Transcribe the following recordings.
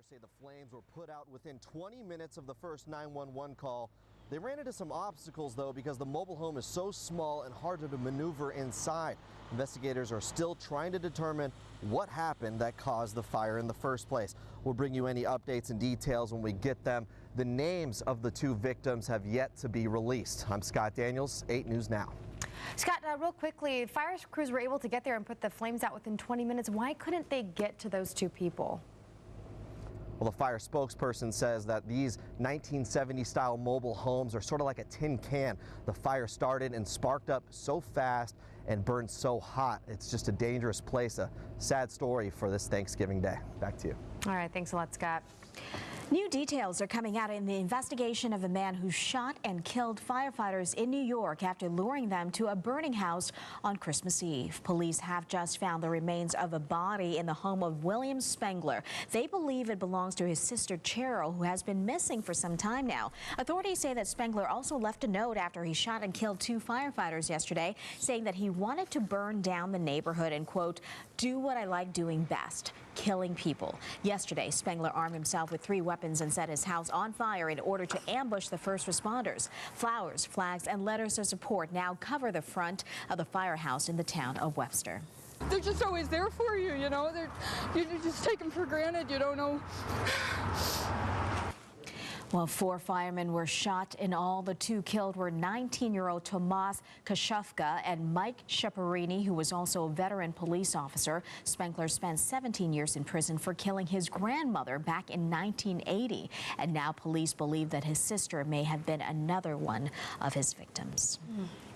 Firefighters say the flames were put out within 20 minutes of the first 911 call. They ran into some obstacles, though, because the mobile home is so small and hard to maneuver inside. Investigators are still trying to determine what happened that caused the fire in the first place. We'll bring you any updates and details when we get them. The names of the 2 victims have yet to be released. I'm Scott Daniels, 8 News Now. Scott, real quickly, fire crews were able to get there and put the flames out within 20 minutes. Why couldn't they get to those 2 people? Well, the fire spokesperson says that these 1970-style mobile homes are sort of like a tin can. The fire started and sparked up so fast and burned so hot. It's just a dangerous place. A sad story for this Thanksgiving Day. Back to you. All right, thanks a lot, Scott. New details are coming out in the investigation of a man who shot and killed firefighters in New York after luring them to a burning house on Christmas Eve. Police have just found the remains of a body in the home of William Spengler. They believe it belongs to his sister Cheryl, who has been missing for some time now. Authorities say that Spengler also left a note after he shot and killed 2 firefighters yesterday, saying that he wanted to burn down the neighborhood and, quote, do what I like doing best, killing people. Yesterday, Spengler armed himself with 3 weapons and set his house on fire in order to ambush the first responders. Flowers, flags, and letters of support now cover the front of the firehouse in the town of Webster. They're just always there for you, you know. You just take them for granted. You don't know. Well, 4 firemen were shot in all. The 2 killed were 19-year-old Tomas Kashufka and Mike Sheparini, who was also a veteran police officer. Spengler spent 17 years in prison for killing his grandmother back in 1980. And now police believe that his sister may have been another one of his victims.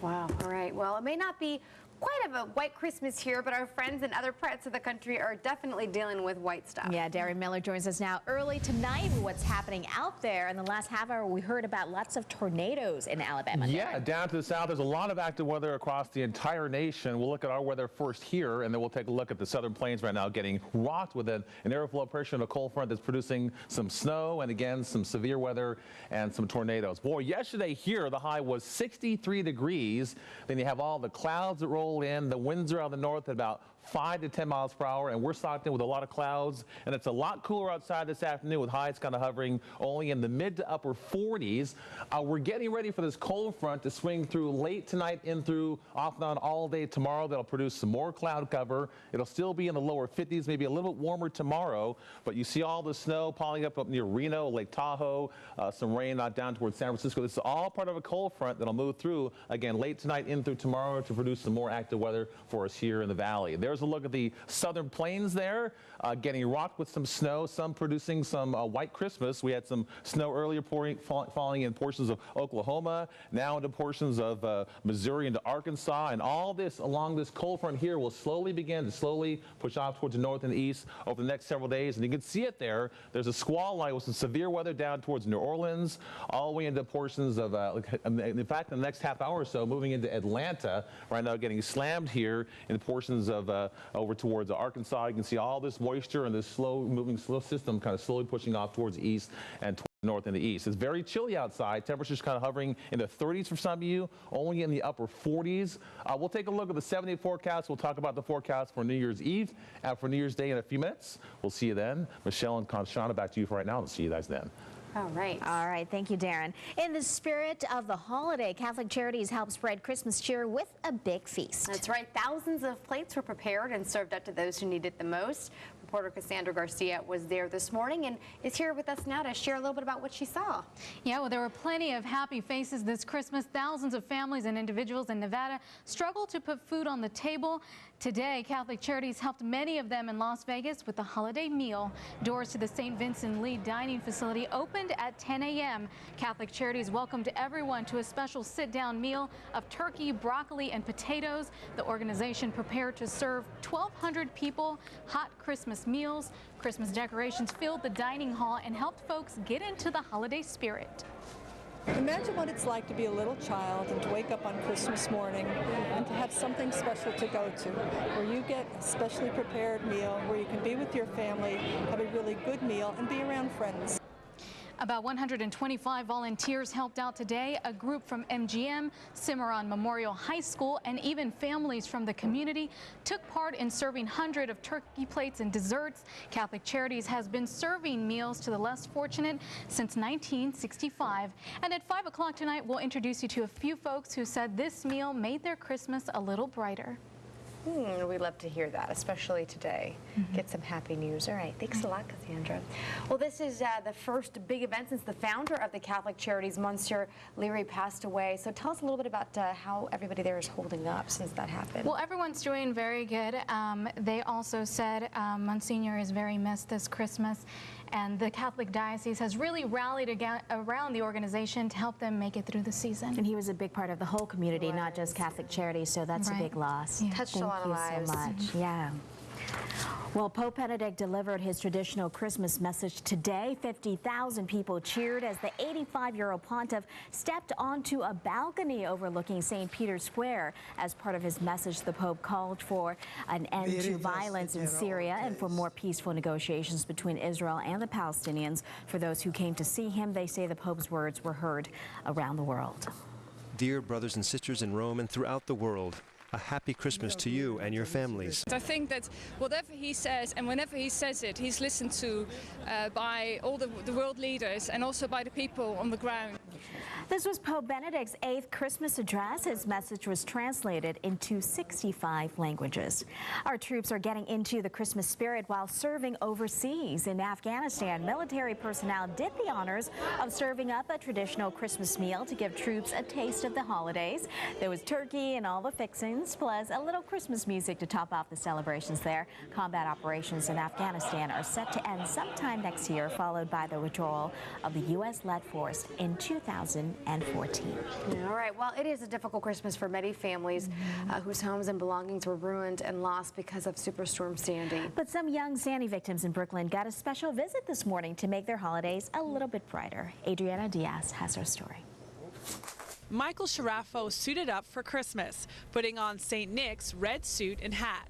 Wow. All right. Well, it may not be quite of a white Christmas here, but our friends in other parts of the country are definitely dealing with white stuff. Yeah, Darren Miller joins us now early tonight with what's happening out there. In the last half hour, we heard about lots of tornadoes in Alabama. Yeah, down to the south, there's a lot of active weather across the entire nation. We'll look at our weather first here, and then we'll take a look at the southern plains right now getting rocked with an airflow pressure and a cold front that's producing some snow and, again, some severe weather and some tornadoes. Boy, yesterday here, the high was 63 degrees. Then you have all the clouds that roll in. The winds are out of the north at about 5 to 10 miles per hour, and we're socked in with a lot of clouds, and it's a lot cooler outside this afternoon with highs kind of hovering only in the mid to upper 40s. We're getting ready for this cold front to swing through late tonight in through off and on all day tomorrow. That'll produce some more cloud cover. It'll still be in the lower 50s, maybe a little bit warmer tomorrow, but you see all the snow piling up near Reno, Lake Tahoe, some rain out down towards San Francisco. This is all part of a cold front that'll move through again late tonight in through tomorrow to produce some more active weather for us here in the valley. There's a look at the southern plains there, getting rocked with some snow, some producing some white Christmas. We had some snow earlier falling in portions of Oklahoma, now into portions of Missouri into Arkansas, and all this along this cold front here will slowly begin to push off towards the north and the east over the next several days. And you can see it there. There's a squall line with some severe weather down towards New Orleans, all the way into portions of, in fact, in the next half hour or so, moving into Atlanta, right now getting slammed here in portions of over towards Arkansas. You can see all this moisture and this slow system kind of slowly pushing off towards the east and towards the north and the east. It's very chilly outside. Temperatures kind of hovering in the 30s for some of you, only in the upper 40s. We'll take a look at the 7-day forecast. We'll talk about the forecast for New Year's Eve and for New Year's Day in a few minutes. We'll see you then. Michelle and Shauna, back to you for right now. We'll see you guys then. All right. All right. Thank you, Darren. In the spirit of the holiday, Catholic Charities help spread Christmas cheer with a big feast. That's right. Thousands of plates were prepared and served up to those who need it the most. Reporter Cassandra Garcia was there this morning and is here with us now to share a little bit about what she saw. Yeah, well, there were plenty of happy faces this Christmas. Thousands of families and individuals in Nevada struggle to put food on the table. Today, Catholic Charities helped many of them in Las Vegas with the holiday meal. Doors to the St. Vincent Lee dining facility opened at 10 a.m. Catholic Charities welcomed everyone to a special sit-down meal of turkey, broccoli, and potatoes. The organization prepared to serve 1,200 people hot Christmas meals. Christmas decorations filled the dining hall and helped folks get into the holiday spirit. Imagine what it's like to be a little child and to wake up on Christmas morning and to have something special to go to, where you get a specially prepared meal, where you can be with your family, have a really good meal, and be around friends. About 125 volunteers helped out today. A group from MGM, Cimarron Memorial High School, and even families from the community took part in serving hundreds of turkey plates and desserts. Catholic Charities has been serving meals to the less fortunate since 1965. And at 5 o'clock tonight, we'll introduce you to a few folks who said this meal made their Christmas a little brighter. We love to hear that, especially today. Get some happy news. All right, thanks a lot, Cassandra. Well, this is the first big event since the founder of the Catholic Charities, Monsieur Leary, passed away. So tell us a little bit about how everybody there is holding up since that happened. Well, everyone's doing very good. They also said Monsignor is very missed this Christmas, and the Catholic Diocese has really rallied around the organization to help them make it through the season. And he was a big part of the whole community, not just Catholic Charities, so that's a big loss. Yeah. Touched a lot of lives. Thank you so much. Yeah. Well, Pope Benedict delivered his traditional Christmas message today. 50,000 people cheered as the 85-year-old pontiff stepped onto a balcony overlooking St. Peter's Square. As part of his message, the Pope called for an end to violence in Syria and for more peaceful negotiations between Israel and the Palestinians. For those who came to see him, they say the Pope's words were heard around the world. Dear brothers and sisters in Rome and throughout the world, a happy Christmas to you and your families. I think that whatever he says and whenever he says it, he's listened to by all the world leaders and also by the people on the ground. This was Pope Benedict's 8th Christmas address. His message was translated into 65 languages. Our troops are getting into the Christmas spirit while serving overseas. In Afghanistan, military personnel did the honors of serving up a traditional Christmas meal to give troops a taste of the holidays. There was turkey and all the fixings, plus a little Christmas music to top off the celebrations there. Combat operations in Afghanistan are set to end sometime next year, followed by the withdrawal of the U.S.-led force in 2014. All right. Well, it is a difficult Christmas for many families whose homes and belongings were ruined and lost because of Superstorm Sandy. But some young Sandy victims in Brooklyn got a special visit this morning to make their holidays a little bit brighter. Adriana Diaz has our story. Michael Sharafo suited up for Christmas, putting on St. Nick's red suit and hat.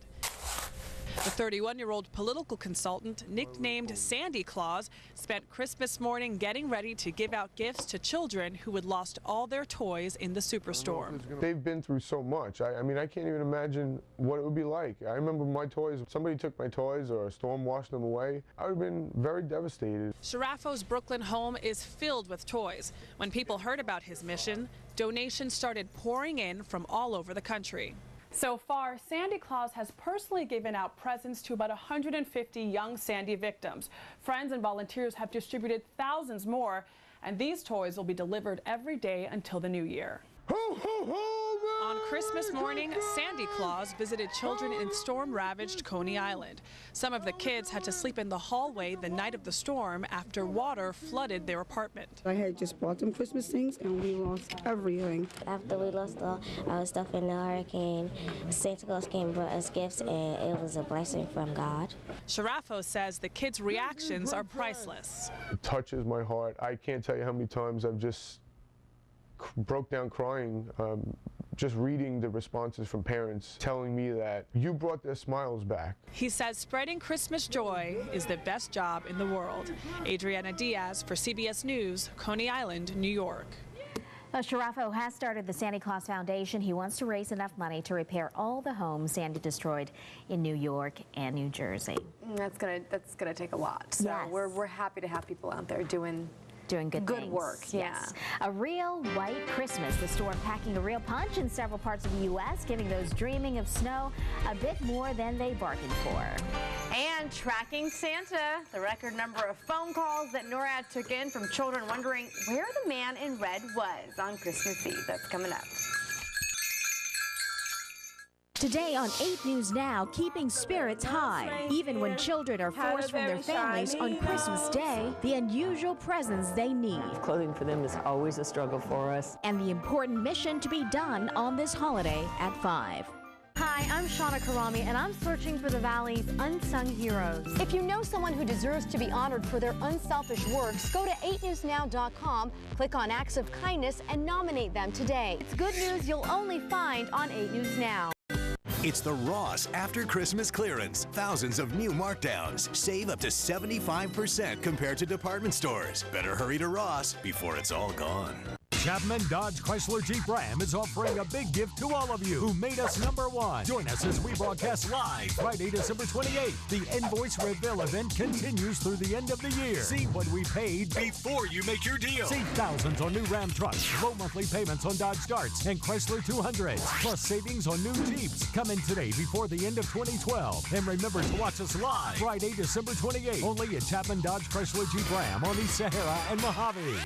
The 31-year-old political consultant, nicknamed Sandy Claus, spent Christmas morning getting ready to give out gifts to children who had lost all their toys in the superstorm. They've been through so much. I mean, I can't even imagine what it would be like. I remember my toys, if somebody took my toys or a storm washed them away, I would have been very devastated. Sharafo's Brooklyn home is filled with toys. When people heard about his mission, donations started pouring in from all over the country. So far, Sandy Claus has personally given out presents to about 150 young Sandy victims. Friends and volunteers have distributed thousands more, and these toys will be delivered every day until the new year. Ho, ho, ho, on Christmas morning, Sandy Claus visited children in storm-ravaged Coney Island. Some of the kids had to sleep in the hallway the night of the storm after water flooded their apartment. I had just bought some Christmas things and we lost everything. After we lost all our stuff in the hurricane, Santa Claus came and brought us gifts, and it was a blessing from God. Sharafo says the kids' reactions are priceless. It touches my heart. I can't tell you how many times I've just broke down crying, just reading the responses from parents telling me that you brought their smiles back. He says spreading Christmas joy is the best job in the world. Adriana Diaz for CBS News, Coney Island, New York. Sharafo has started the Santa Claus Foundation. He wants to raise enough money to repair all the homes Sandy destroyed in New York and New Jersey. That's gonna take a lot. So yes. we're happy to have people out there doing good work. Yes. Yeah. A real white Christmas. The storm packing a real punch in several parts of the U.S., giving those dreaming of snow a bit more than they bargained for. And tracking Santa, the record number of phone calls that NORAD took in from children wondering where the man in red was on Christmas Eve. That's coming up. Today on 8 News Now, keeping spirits high. Even when children are forced from their families on Christmas Day, the unusual presents they need. Clothing for them is always a struggle for us. And the important mission to be done on this holiday at 5. Hi, I'm Shauna Khorrami, and I'm searching for the Valley's unsung heroes. If you know someone who deserves to be honored for their unselfish works, go to 8newsnow.com, click on Acts of Kindness, and nominate them today. It's good news you'll only find on 8 News Now. It's the Ross After Christmas Clearance. Thousands of new markdowns. Save up to 75% compared to department stores. Better hurry to Ross before it's all gone. Chapman Dodge Chrysler Jeep Ram is offering a big gift to all of you who made us #1. Join us as we broadcast live Friday, December 28th. The Invoice Reveal event continues through the end of the year. See what we paid before you make your deal. Save thousands on new Ram trucks, low monthly payments on Dodge Darts and Chrysler 200s, plus savings on new Jeeps. Come in today before the end of 2012. And remember to watch us live Friday, December 28th, only at Chapman Dodge Chrysler Jeep Ram on East Sahara and Mojave.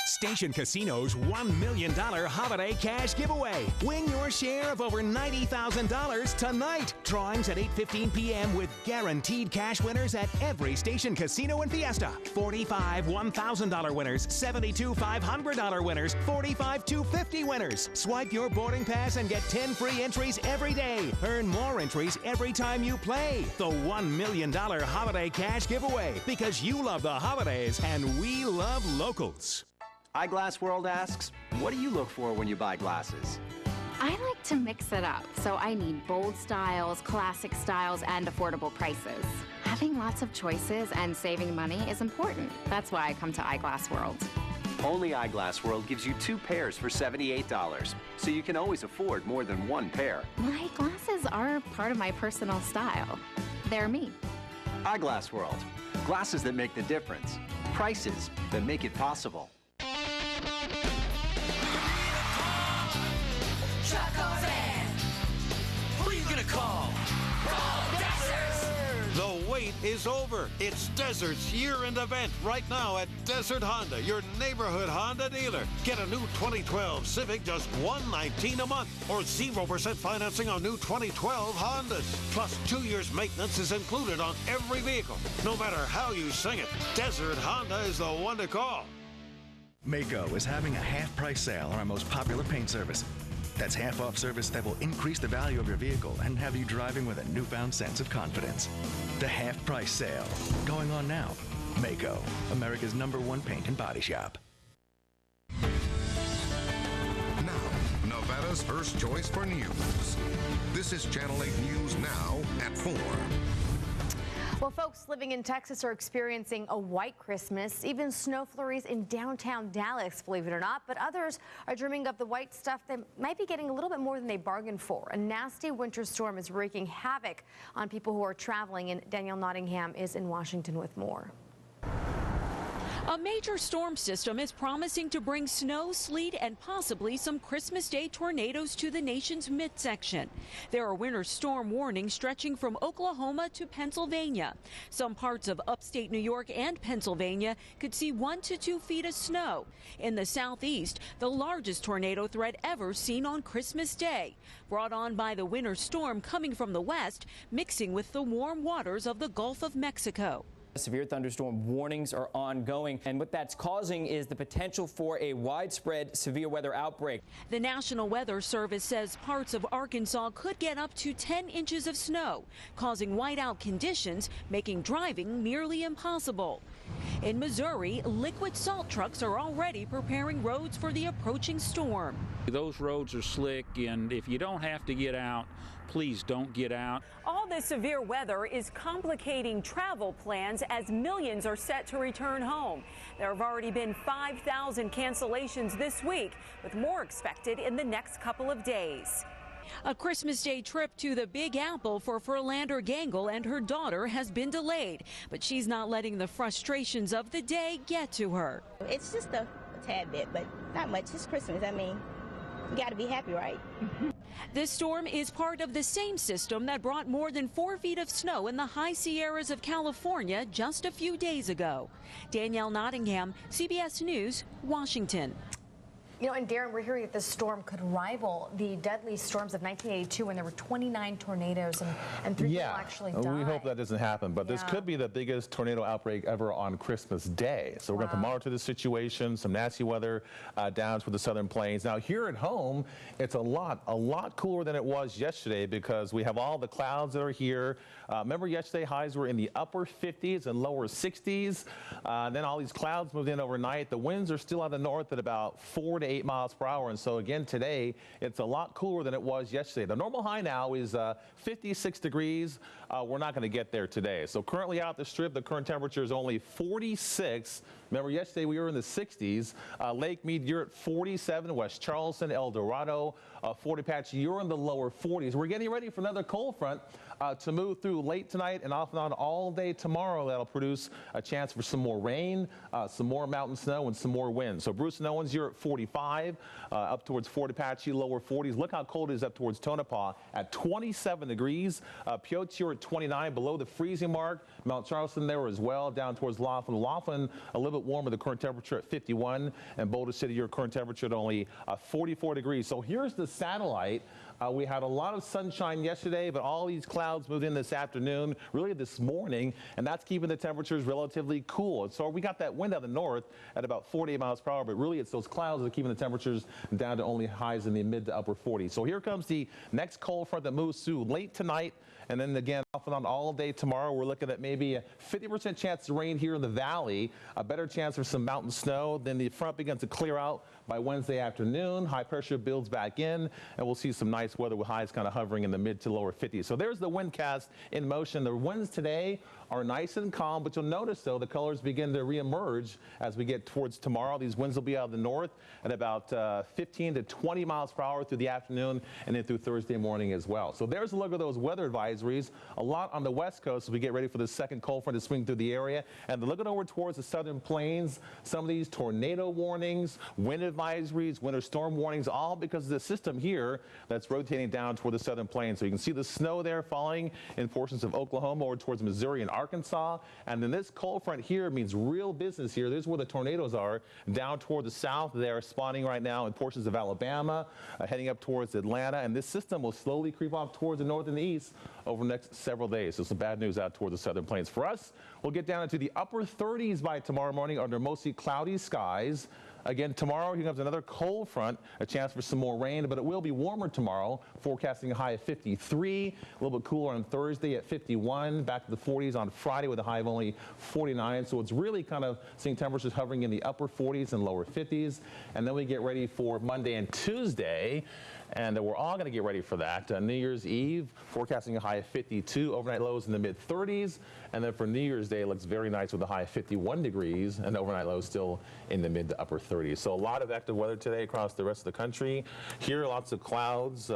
Station Casino's $1 million holiday cash giveaway. Win your share of over $90,000 tonight. Drawings at 8:15 p.m. with guaranteed cash winners at every Station Casino in Fiesta. 45 $1,000 winners, 72 $500 winners, 45 $250 winners. Swipe your boarding pass and get 10 free entries every day. Earn more entries every time you play. The $1 million holiday cash giveaway. Because you love the holidays and we love locals. Eyeglass World asks, what do you look for when you buy glasses? I like to mix it up, so I need bold styles, classic styles, and affordable prices. Having lots of choices and saving money is important. That's why I come to Eyeglass World. Only Eyeglass World gives you 2 pairs for $78, so you can always afford more than 1 pair. My glasses are part of my personal style. They're me. Eyeglass World. Glasses that make the difference. Prices that make it possible. Who are you gonna call? Call Desert! The wait is over. It's Desert's year-end event right now at Desert Honda, your neighborhood Honda dealer. Get a new 2012 Civic just $119 a month, or 0% financing on new 2012 Hondas. Plus 2 years maintenance is included on every vehicle. No matter how you sing it, Desert Honda is the one to call. Maaco is having a half-price sale on our most popular paint service. That's half-off service that will increase the value of your vehicle and have you driving with a newfound sense of confidence. The half-price sale, going on now. Maaco, America's #1 paint and body shop. Now, Nevada's first choice for news. This is Channel 8 News Now at 4. Well, folks living in Texas are experiencing a white Christmas, even snow flurries in downtown Dallas, believe it or not. But others are dreaming of the white stuff that might be getting a little bit more than they bargained for. A nasty winter storm is wreaking havoc on people who are traveling, and Danielle Nottingham is in Washington with more. A major storm system is promising to bring snow, sleet, and possibly some Christmas Day tornadoes to the nation's midsection. There are winter storm warnings stretching from Oklahoma to Pennsylvania. Some parts of upstate New York and Pennsylvania could see 1 to 2 feet of snow. In the southeast, the largest tornado threat ever seen on Christmas Day, brought on by the winter storm coming from the west, mixing with the warm waters of the Gulf of Mexico. Severe thunderstorm warnings are ongoing, and what that's causing is the potential for a widespread severe weather outbreak. The National Weather Service says parts of Arkansas could get up to 10 inches of snow, causing whiteout conditions, making driving nearly impossible. In Missouri, liquid salt trucks are already preparing roads for the approaching storm. Those roads are slick, and if you don't have to get out, please don't get out. All this severe weather is complicating travel plans as millions are set to return home. There have already been 5,000 cancellations this week, with more expected in the next couple of days. A Christmas Day trip to the Big Apple for Furlander Gangle and her daughter has been delayed, but she's not letting the frustrations of the day get to her. It's just a tad bit, but not much. It's Christmas. I mean, you got to be happy, right? This storm is part of the same system that brought more than 4 feet of snow in the high Sierras of California just a few days ago. Danielle Nottingham, CBS News, Washington. You know, and Darren, we're hearing that this storm could rival the deadly storms of 1982 when there were 29 tornadoes and 3 people actually died. We hope that doesn't happen, but this could be the biggest tornado outbreak ever on Christmas Day. So we're going to monitor the situation, some nasty weather down for the southern plains. Now here at home, it's a lot cooler than it was yesterday because we have all the clouds that are here. Remember yesterday highs were in the upper 50s and lower 60s. Then all these clouds moved in overnight. The winds are still out of the north at about 4 to 8 miles per hour. And so again, today, it's a lot cooler than it was yesterday. The normal high now is 56 degrees. We're not going to get there today. So currently out the strip, the current temperature is only 46. Remember, yesterday we were in the 60s. Lake Mead, you're at 47. West Charleston, El Dorado, 40 Patch, you're in the lower 40s. We're getting ready for another cold front to move through late tonight and off and on all day tomorrow. That'll produce a chance for some more rain, some more mountain snow, and some more wind. So Bruce and Owens, you're at 45, up towards Fort Apache, lower 40s. Look how cold it is up towards Tonopah at 27 degrees. Pioche, you're at 29, below the freezing mark. Mount Charleston there as well, down towards Laughlin. Laughlin, a little bit warmer, the current temperature at 51, and Boulder City, your current temperature at only 44 degrees. So here's the satellite. We had a lot of sunshine yesterday, but all these clouds moved in this afternoon, really this morning, and that's keeping the temperatures relatively cool. And so we got that wind out of the north at about 48 miles per hour, but really it's those clouds that are keeping the temperatures down to only highs in the mid to upper 40s. So here comes the next cold front that moves through late tonight, and then again off and on all day tomorrow. We're looking at maybe a 50% chance of rain here in the valley, a better chance for some mountain snow. Then the front begins to clear out by Wednesday afternoon. High pressure builds back in, and we'll see some nice weather with highs kind of hovering in the mid to lower 50s. So there's the wind cast in motion. The winds today are nice and calm, but you'll notice, though, the colors begin to reemerge as we get towards tomorrow. These winds will be out of the north at about 15 to 20 miles per hour through the afternoon and then through Thursday morning as well. So there's a look at those weather advisories. A lot on the west coast as we get ready for the second cold front to swing through the area. And looking over towards the southern plains, some of these tornado warnings, wind advisories, winter storm warnings, all because of the system here that's rotating down toward the southern plains. So you can see the snow there falling in portions of Oklahoma over towards Missouri and Arkansas. And then this cold front here means real business here. There's where the tornadoes are down toward the south. They're spawning right now in portions of Alabama, heading up towards Atlanta. And this system will slowly creep off towards the north and the east over the next several days. So some bad news out toward the southern plains. For us, we'll get down into the upper 30s by tomorrow morning under mostly cloudy skies. Again, tomorrow, here comes another cold front, a chance for some more rain, but it will be warmer tomorrow, forecasting a high of 53, a little bit cooler on Thursday at 51, back to the 40s on Friday with a high of only 49. So it's really kind of seeing temperatures hovering in the upper 40s and lower 50s. And then we get ready for Monday and Tuesday. And we're all going to get ready for that. New Year's Eve, forecasting a high of 52, overnight lows in the mid-30s. And then for New Year's Day, it looks very nice with a high of 51 degrees and overnight lows still in the mid to upper 30s. So a lot of active weather today across the rest of the country. Here, lots of clouds,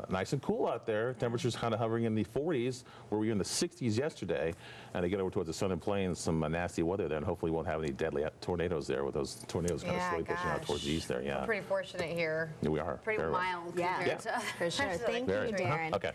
nice and cool out there. Temperatures kind of hovering in the 40s, where we were in the 60s yesterday. And to get over towards the southern plains, some nasty weather there, and hopefully we won't have any deadly tornadoes there with those tornadoes kind of slowly pushing out towards the east there. Yeah. We're pretty fortunate here. Yeah, we are. Pretty mild compared to for sure. Thank you, Darren. Okay.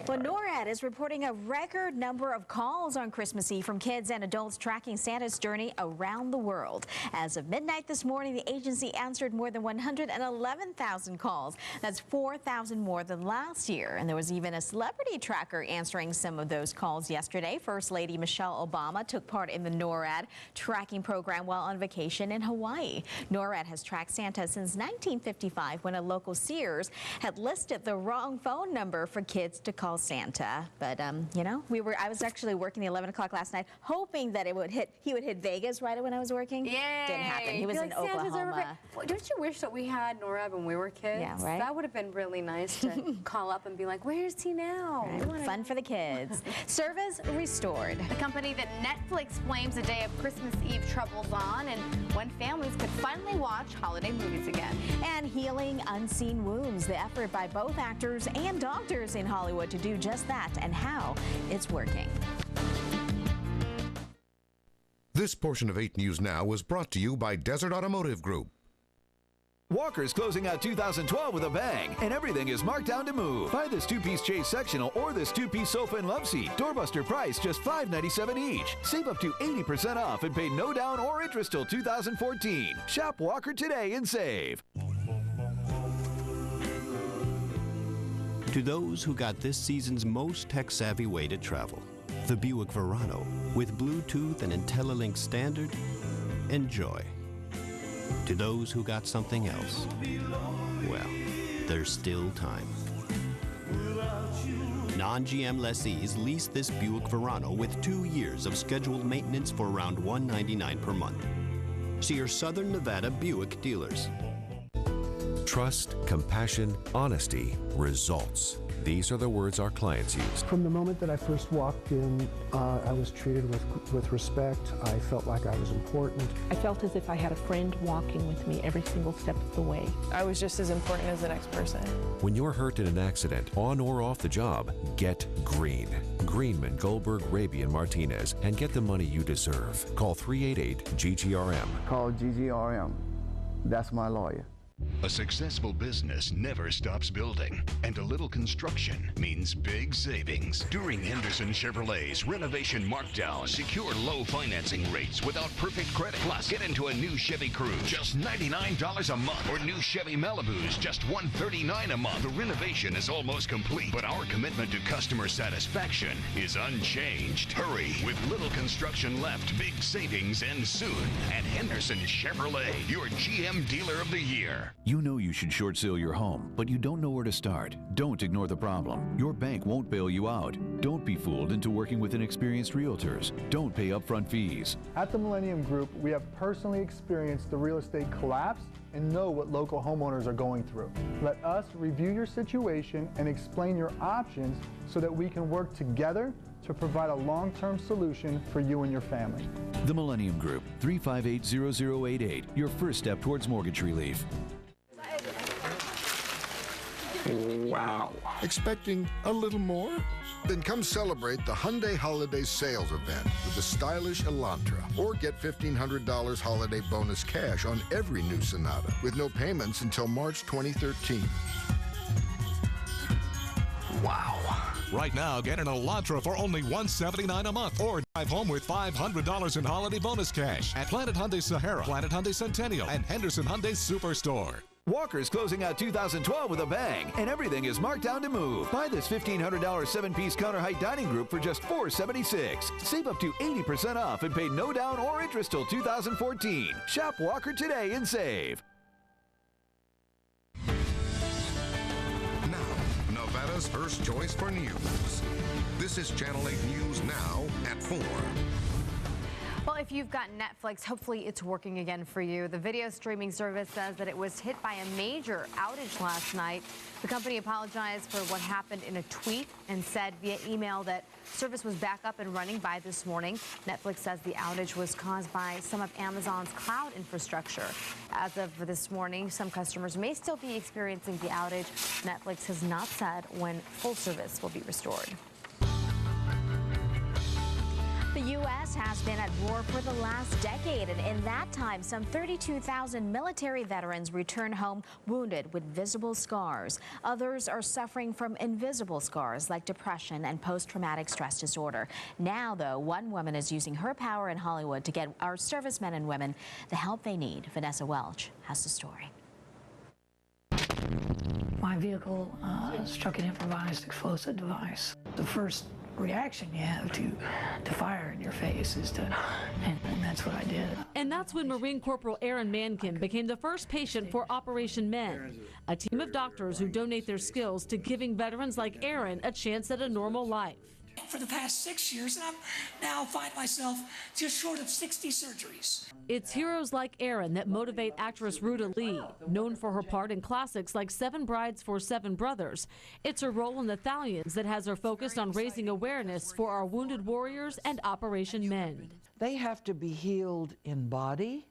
Well, NORAD is reporting a record number of calls on Christmas Eve from kids and adults tracking Santa's journey around the world. As of midnight this morning, the agency answered more than 111,000 calls. That's 4,000 more than last year. And there was even a celebrity tracker answering some of those calls yesterday. First Lady Michelle Obama took part in the NORAD tracking program while on vacation in Hawaii. NORAD has tracked Santa since 1955, when a local Sears had listed the wrong phone number for kids to call Santa. But you know, I was actually working the 11 o'clock last night, hoping that he would hit Vegas right when I was working. Yay! Didn't happen. He was in Oklahoma. Don't you wish that we had NORAD when we were kids? Yeah, right? That would have been really nice to call up and be like, where is he now? Right. Fun for the kids. Service restored. The company that Netflix blames a day of Christmas Eve troubles on, and when families could finally watch holiday movies again. And healing unseen wounds, the effort by both actors and doctors in Hollywood to do just that, and how it's working. This portion of 8 News Now was brought to you by Desert Automotive Group. Walker's closing out 2012 with a bang, and everything is marked down to move. Buy this 2-piece Chase sectional or this 2-piece sofa and love seat. Doorbuster price just $5.97 each. Save up to 80% off and pay no down or interest till 2014. Shop Walker today and save. To those who got this season's most tech-savvy way to travel, the Buick Verano with Bluetooth and IntelliLink Standard, enjoy. To those who got something else, well, there's still time. Non-GM lessees lease this Buick Verano with 2 years of scheduled maintenance for around $199 per month. See your Southern Nevada Buick dealers. Trust, compassion, honesty, results. These are the words our clients use. From the moment that I first walked in, I was treated with respect. I felt like I was important. I felt as if I had a friend walking with me every single step of the way. I was just as important as the next person. When you're hurt in an accident, on or off the job, get green. Greenman, Goldberg, Raby, and Martinez, and get the money you deserve. Call 388-GGRM. Call GGRM. That's my lawyer. A successful business never stops building, and a little construction means big savings. During Henderson Chevrolet's renovation markdown, secure low financing rates without perfect credit. Plus, get into a new Chevy Cruze, just $99 a month, or new Chevy Malibus, just $139 a month. The renovation is almost complete, but our commitment to customer satisfaction is unchanged. Hurry, with little construction left, big savings end soon at Henderson Chevrolet, your GM dealer of the year. You know you should short sale your home, but you don't know where to start. Don't ignore the problem. Your bank won't bail you out. Don't be fooled into working with inexperienced realtors. Don't pay upfront fees. At the Millennium Group, we have personally experienced the real estate collapse and know what local homeowners are going through. Let us review your situation and explain your options so that we can work together to provide a long-term solution for you and your family. The Millennium Group, 358-0088, your first step towards mortgage relief. Wow. Expecting a little more? Then come celebrate the Hyundai Holiday Sales Event with the stylish Elantra. Or get $1,500 holiday bonus cash on every new Sonata with no payments until March 2013. Wow. Right now, get an Elantra for only $179 a month, or drive home with $500 in holiday bonus cash at Planet Hyundai Sahara, Planet Hyundai Centennial, and Henderson Hyundai Superstore. Walker's closing out 2012 with a bang, and everything is marked down to move. Buy this $1,500 7-piece counter height dining group for just $476. Save up to 80% off and pay no down or interest till 2014. Shop Walker today and save. Nevada's first choice for news. This is Channel 8 News Now at 4. Well, if you've got Netflix, hopefully it's working again for you. The video streaming service says that it was hit by a major outage last night. The company apologized for what happened in a tweet and said via email that service was back up and running by this morning. Netflix says the outage was caused by some of Amazon's cloud infrastructure. As of this morning, some customers may still be experiencing the outage. Netflix has not said when full service will be restored. The U.S. has been at war for the last decade, and in that time, some 32,000 military veterans return home wounded with visible scars. Others are suffering from invisible scars like depression and post-traumatic stress disorder. Now, though, one woman is using her power in Hollywood to get our servicemen and women the help they need. Vanessa Welch has the story. My vehicle struck an improvised explosive device. The first reaction you have to fire in your face is to, and that's what I did. And that's when Marine Corporal Aaron Mankin became the first patient for Operation Mend, a team of doctors who donate their skills to giving veterans like Aaron a chance at a normal life. For the past 6 years, and I now find myself just short of 60 surgeries. It's heroes like Aaron that motivate actress Ruta Lee, known for her part in classics like Seven Brides for Seven Brothers. It's her role in the Thalians that has her focused on raising awareness for our wounded warriors and Operation Mend. They have to be healed in body.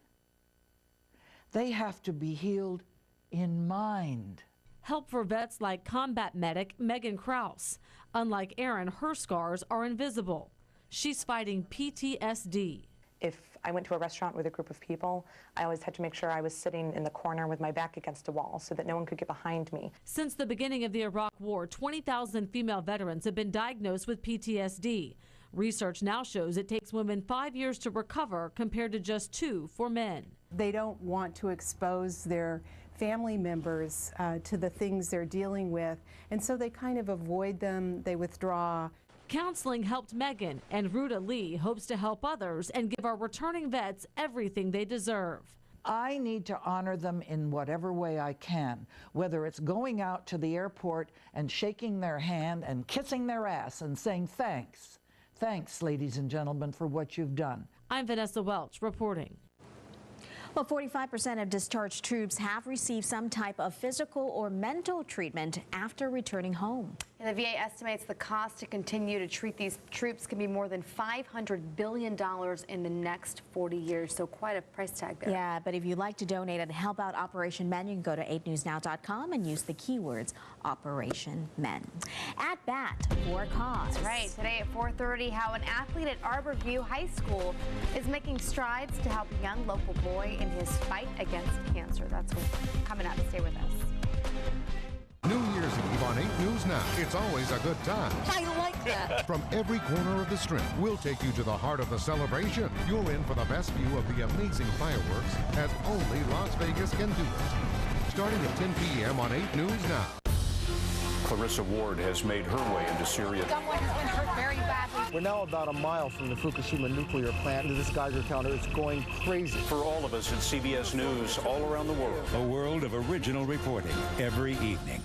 They have to be healed in mind. Help for vets like combat medic Megan Krause. Unlike Aaron, her scars are invisible. She's fighting PTSD. If I went to a restaurant with a group of people, I always had to make sure I was sitting in the corner with my back against a wall so that no one could get behind me. Since the beginning of the Iraq War, 20,000 female veterans have been diagnosed with PTSD. Research now shows it takes women 5 years to recover compared to just 2 for men. They don't want to expose their family members to the things they're dealing with, and so they kind of avoid them, they withdraw. Counseling helped Megan, and Ruta Lee hopes to help others and give our returning vets everything they deserve. I need to honor them in whatever way I can, whether it's going out to the airport and shaking their hand and kissing their ass and saying thanks. Thanks, ladies and gentlemen, for what you've done. I'm Vanessa Welch reporting. Well, 45% of discharged troops have received some type of physical or mental treatment after returning home. And the VA estimates the cost to continue to treat these troops can be more than $500 billion in the next 40 years. So quite a price tag there. Yeah, but if you'd like to donate and help out Operation Men, you can go to 8newsnow.com and use the keywords Operation Men. At bat for a cause. That's right. Today at 4:30, how an athlete at Arborview High School is making strides to help a young local boy in his fight against cancer. That's what's coming up. Stay with us. New Year's Eve on 8 News Now. It's always a good time. I like that. From every corner of the Strip, we'll take you to the heart of the celebration. You're in for the best view of the amazing fireworks as only Las Vegas can do it. Starting at 10 p.m. on 8 News Now. Clarissa Ward has made her way into Syria. Someone has been hurt very badly. We're now about a mile from the Fukushima nuclear plant. This Geiger counter is going crazy. For all of us at CBS News all around the world. A world of original reporting every evening.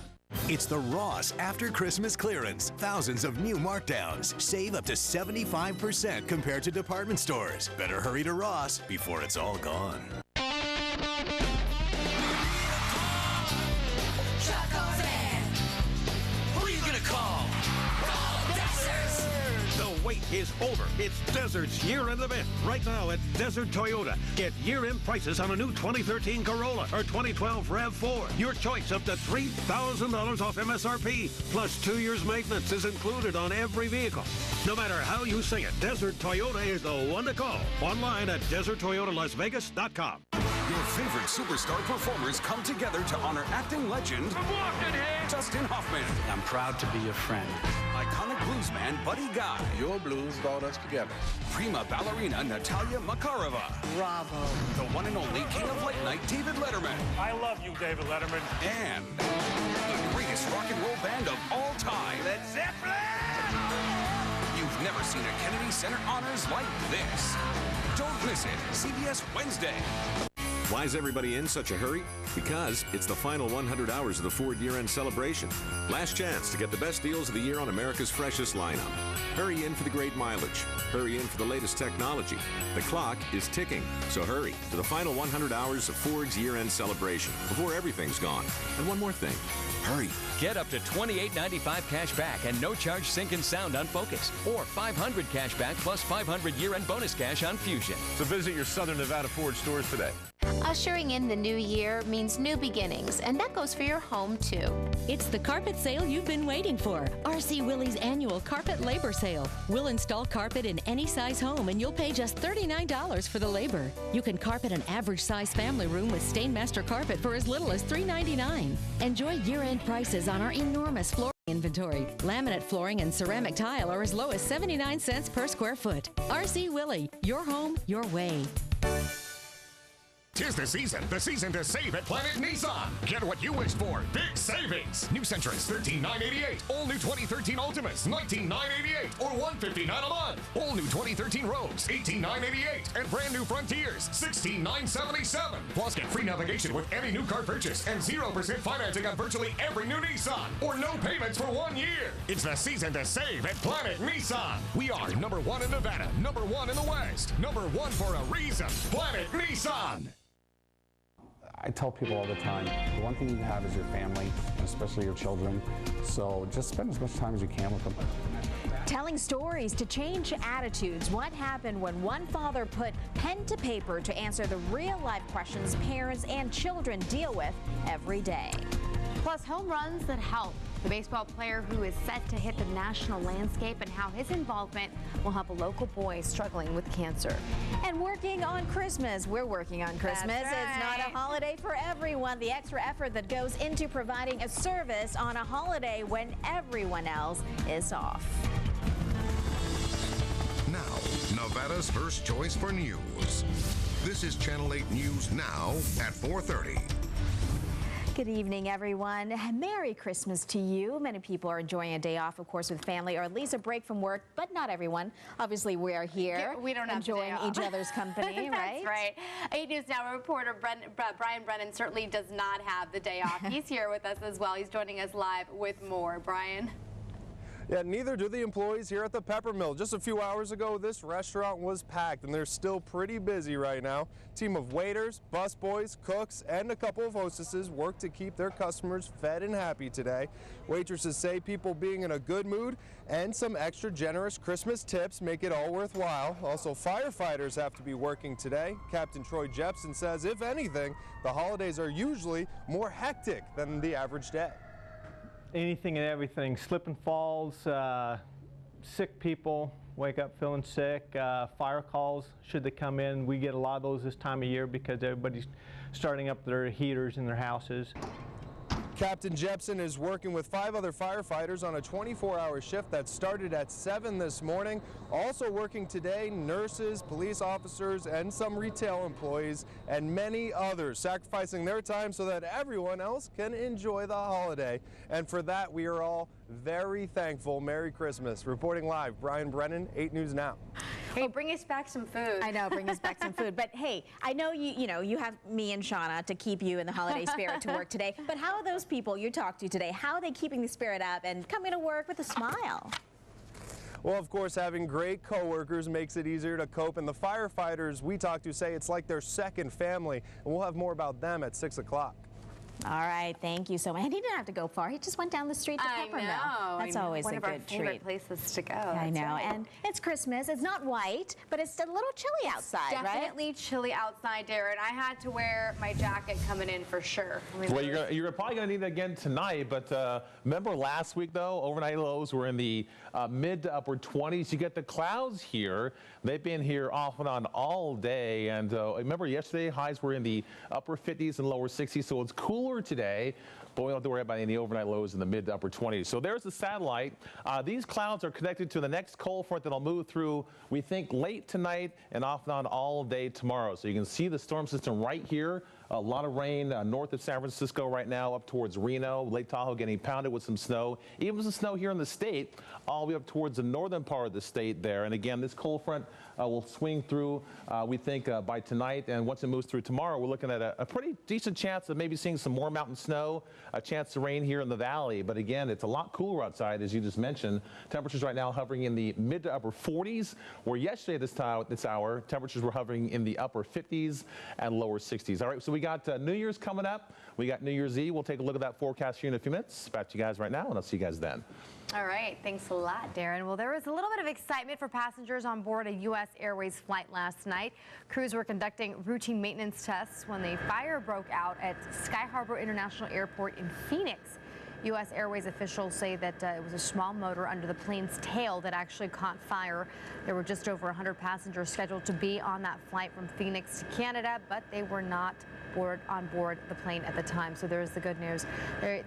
It's the Ross After Christmas Clearance. Thousands of new markdowns. Save up to 75% compared to department stores. Better hurry to Ross before it's all gone. Who are you gonna call? The wait is over. It's Desert's year-end event. Right now at Desert Toyota. Get year-end prices on a new 2013 Corolla or 2012 RAV4. Your choice up to $3,000 off MSRP. Plus 2 years maintenance is included on every vehicle. No matter how you say it, Desert Toyota is the one to call. Online at DesertToyotaLasVegas.com. Your favorite superstar performers come together to honor acting legend Dustin Hoffman. I'm proud to be your friend. Iconic bluesman Buddy Guy. Your blues brought us together. Prima ballerina Natalia Makarova. Bravo. The one and only king of late night David Letterman. I love you, David Letterman. And the greatest rock and roll band of all time. Led Zeppelin! You've never seen a Kennedy Center Honors like this. Don't miss it. CBS Wednesday. Why is everybody in such a hurry? Because it's the final 100 hours of the Ford year-end celebration. Last chance to get the best deals of the year on America's freshest lineup. Hurry in for the great mileage. Hurry in for the latest technology. The clock is ticking, so hurry to the final 100 hours of Ford's year-end celebration before everything's gone. And one more thing. Hurry. Get up to $28.95 cash back and no charge sync and sound on Focus. Or $500 cash back plus $500 year-end bonus cash on Fusion. So visit your Southern Nevada Ford stores today. Ushering in the new year means new beginnings, and that goes for your home, too. It's the carpet sale you've been waiting for. R.C. Willey's annual carpet labor sale. We'll install carpet in any size home, and you'll pay just $39 for the labor. You can carpet an average-size family room with Stainmaster carpet for as little as $3.99. Enjoy year-end prices on our enormous flooring inventory. Laminate flooring and ceramic tile are as low as 79 cents per square foot. R.C. Willey, your home, your way. 'Tis the season to save at Planet Nissan. Get what you wished for, big savings. New Sentras, $13,988. All new 2013 Altimas, $19,988 or $159 a month. All new 2013 Rogues, $18,988. And brand new Frontiers, $16,977. Plus get free navigation with any new car purchase and 0% financing on virtually every new Nissan or no payments for 1 year. It's the season to save at Planet Nissan. We are #1 in Nevada, #1 in the West, #1 for a reason. Planet Nissan. I tell people all the time, the one thing you have is your family, and especially your children. So just spend as much time as you can with them. Telling stories to change attitudes. What happened when one father put pen to paper to answer the real-life questions parents and children deal with every day. Plus, home runs that help. The baseball player who is set to hit the national landscape and how his involvement will help a local boy struggling with cancer. And working on Christmas. We're working on Christmas. That's right. It's not a holiday for everyone. The extra effort that goes into providing a service on a holiday when everyone else is off. Now, Nevada's first choice for news. This is Channel 8 News Now at 4:30. Good evening, everyone. Merry Christmas to you. Many people are enjoying a day off, of course, with family or at least a break from work, but not everyone. Obviously, we are here we don't have enjoying each other's company, right? That's right. 8 News Now reporter Brian Brennan certainly does not have the day off. He's here with us as well. He's joining us live with more. Brian. Yeah, neither do the employees here at the Peppermill. Just a few hours ago, this restaurant was packed, and they're still pretty busy right now. Team of waiters, busboys, cooks, and a couple of hostesses work to keep their customers fed and happy today. Waitresses say people being in a good mood and some extra generous Christmas tips make it all worthwhile. Also, firefighters have to be working today. Captain Troy Jepson says, if anything, the holidays are usually more hectic than the average day. Anything and everything, slip and falls, sick people wake up feeling sick, fire calls should they come in. We get a lot of those this time of year because everybody's starting up their heaters in their houses. Captain Jepson is working with 5 other firefighters on a 24-hour shift that started at 7 this morning. Also working today, nurses, police officers, and some retail employees, and many others, sacrificing their time so that everyone else can enjoy the holiday. And for that, we are all very thankful. Merry Christmas. Reporting live, Brian Brennan, 8 News Now. Hey, bring us back some food. I know, bring us back some food. But hey, I know you have me and Shauna to keep you in the holiday spirit to work today. But how are those people you talked to today? How are they keeping the spirit up and coming to work with a smile? Well, of course, having great coworkers makes it easier to cope, and the firefighters we talked to say it's like their second family, and we'll have more about them at 6 o'clock. All right, thank you so much. He didn't have to go far. He just went down the street to Peppermill. That's always a good treat. One of our favorite places to go. I know, and it's Christmas. It's not white, but it's a little chilly outside, right? Definitely chilly outside, Darren. I had to wear my jacket coming in for sure. Well, you're probably going to need it again tonight, but remember last week, though, overnight lows were in the mid to upper 20s. You get the clouds here. They've been here off and on all day, and remember yesterday, highs were in the upper 50s and lower 60s, so it's cooler today, but we don't have to worry about any overnight lows in the mid to upper 20s. So there's the satellite. These clouds are connected to the next cold front that'll move through, we think, late tonight and off and on all day tomorrow. So you can see the storm system right here. A lot of rain north of San Francisco right now, up towards Reno, Lake Tahoe getting pounded with some snow. Even some snow here in the state, all the way up towards the northern part of the state there. And again, this cold front will swing through, we think, by tonight. And once it moves through tomorrow, we're looking at a pretty decent chance of maybe seeing some more mountain snow, a chance of rain here in the valley. But again, it's a lot cooler outside, as you just mentioned. Temperatures right now hovering in the mid to upper 40s, where yesterday this hour, temperatures were hovering in the upper 50s and lower 60s. All right, so we got New Year's coming up. We got New Year's Eve. We'll take a look at that forecast here in a few minutes. Back to you guys right now, and I'll see you guys then. All right. Thanks a lot, Darren. Well, there was a little bit of excitement for passengers on board a U.S. Airways flight last night. Crews were conducting routine maintenance tests when the fire broke out at Sky Harbor International Airport in Phoenix. U.S. Airways officials say that it was a small motor under the plane's tail that actually caught fire. There were just over 100 passengers scheduled to be on that flight from Phoenix to Canada, but they were not on board the plane at the time. So there's the good news.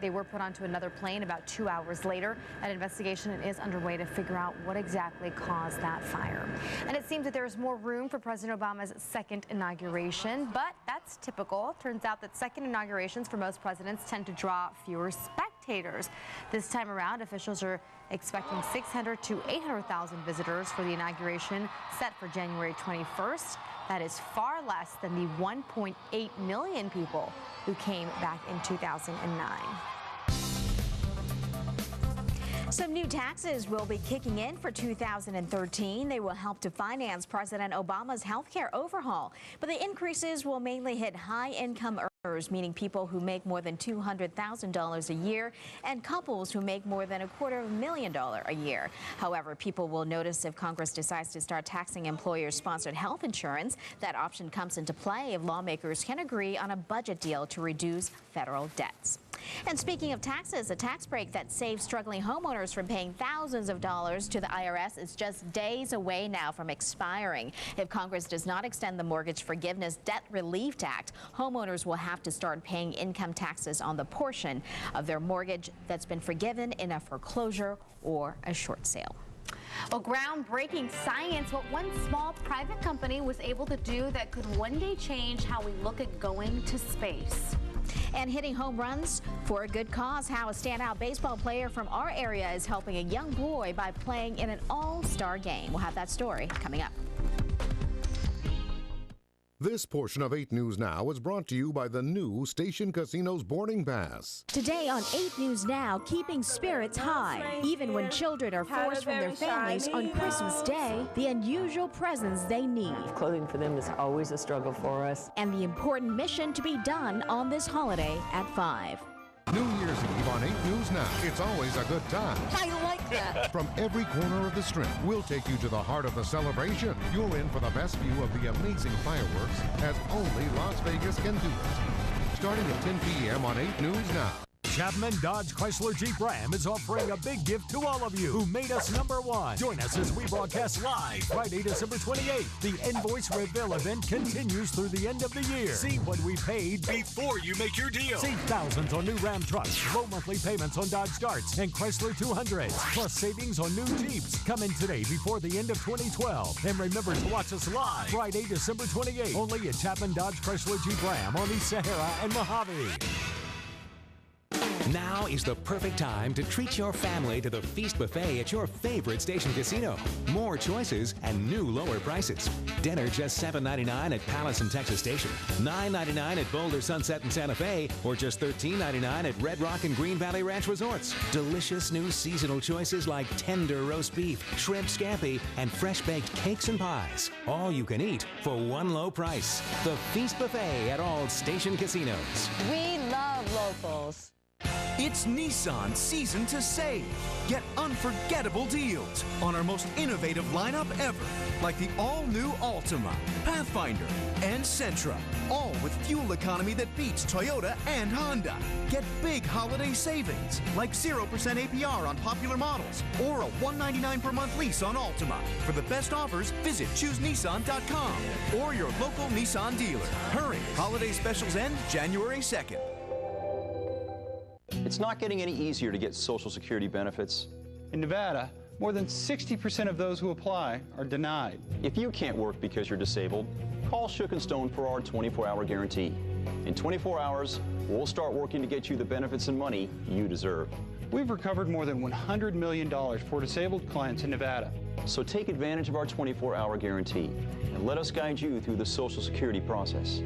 They were put onto another plane about 2 hours later. An investigation is underway to figure out what exactly caused that fire. And it seems that there is more room for President Obama's second inauguration, but that's typical. Turns out that second inaugurations for most presidents tend to draw fewer spectators. This time around, officials are expecting 600 to 800,000 visitors for the inauguration set for January 21st. That is far less than the 1.8 million people who came back in 2009. Some new taxes will be kicking in for 2013. They will help to finance President Obama's health care overhaul. But the increases will mainly hit high-income earners, meaning people who make more than $200,000 a year, and couples who make more than $250,000 a year. However, people will notice if Congress decides to start taxing employer-sponsored health insurance. That option comes into play if lawmakers can agree on a budget deal to reduce federal debts. And speaking of taxes, a tax break that saves struggling homeowners from paying thousands of dollars to the IRS is just days away now from expiring. If Congress does not extend the Mortgage Forgiveness Debt Relief Act, homeowners will have to start paying income taxes on the portion of their mortgage that's been forgiven in a foreclosure or a short sale. Well, groundbreaking science, what one small private company was able to do that could one day change how we look at going to space. And hitting home runs for a good cause, how a standout baseball player from our area is helping a young boy by playing in an all-star game. We'll have that story coming up. This portion of 8 News Now is brought to you by the new Station Casinos boarding pass. Today on 8 News Now, keeping spirits high. Even when children are forced from their families on Christmas Day, the unusual presents they need. Clothing for them is always a struggle for us. And the important mission to be done on this holiday at 5. New Year's Eve on 8 News Now. It's always a good time. I like that. From every corner of the Strip, we'll take you to the heart of the celebration. You're in for the best view of the amazing fireworks as only Las Vegas can do it. Starting at 10 p.m. on 8 News Now. Chapman Dodge Chrysler Jeep Ram is offering a big gift to all of you who made us #1. Join us as we broadcast live Friday, December 28th. The Invoice Reveal event continues through the end of the year. See what we paid before you make your deal. Save thousands on new Ram trucks, low monthly payments on Dodge Darts and Chrysler 200s, plus savings on new Jeeps. Come in today before the end of 2012. And remember to watch us live Friday, December 28th, only at Chapman Dodge Chrysler Jeep Ram on East Sahara and Mojave. Now is the perfect time to treat your family to the Feast Buffet at your favorite Station Casino. More choices and new lower prices. Dinner just $7.99 at Palace and Texas Station, $9.99 at Boulder, Sunset, and Santa Fe, or just $13.99 at Red Rock and Green Valley Ranch Resorts. Delicious new seasonal choices like tender roast beef, shrimp scampi, and fresh-baked cakes and pies. All you can eat for one low price. The Feast Buffet at all Station Casinos. We love locals. It's Nissan season to save. Get unforgettable deals on our most innovative lineup ever, like the all-new Altima, Pathfinder, and Sentra, all with fuel economy that beats Toyota and Honda. Get big holiday savings, like 0% APR on popular models, or a $199 per month lease on Altima. For the best offers, visit ChooseNissan.com or your local Nissan dealer. Hurry, holiday specials end January 2nd. It's not getting any easier to get Social Security benefits. In Nevada, more than 60% of those who apply are denied. If you can't work because you're disabled, call Shook and Stone for our 24-hour guarantee. In 24 hours, we'll start working to get you the benefits and money you deserve. We've recovered more than $100 million for disabled clients in Nevada. So take advantage of our 24-hour guarantee and let us guide you through the Social Security process.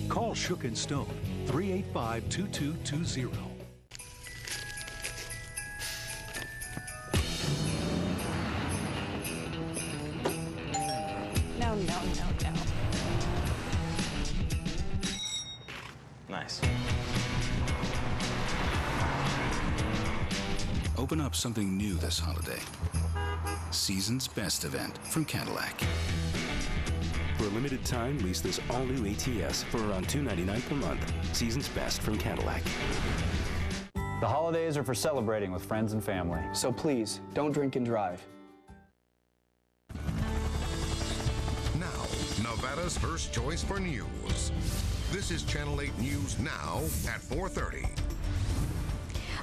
Call Shook and Stone, 385-2220. No. Nice. Open up something new this holiday. Season's Best event from Cadillac. For a limited time, lease this all-new ATS for around $299 per month. Season's Best from Cadillac. The holidays are for celebrating with friends and family. So please, don't drink and drive. Now, Nevada's first choice for news. This is Channel 8 News Now at 4:30.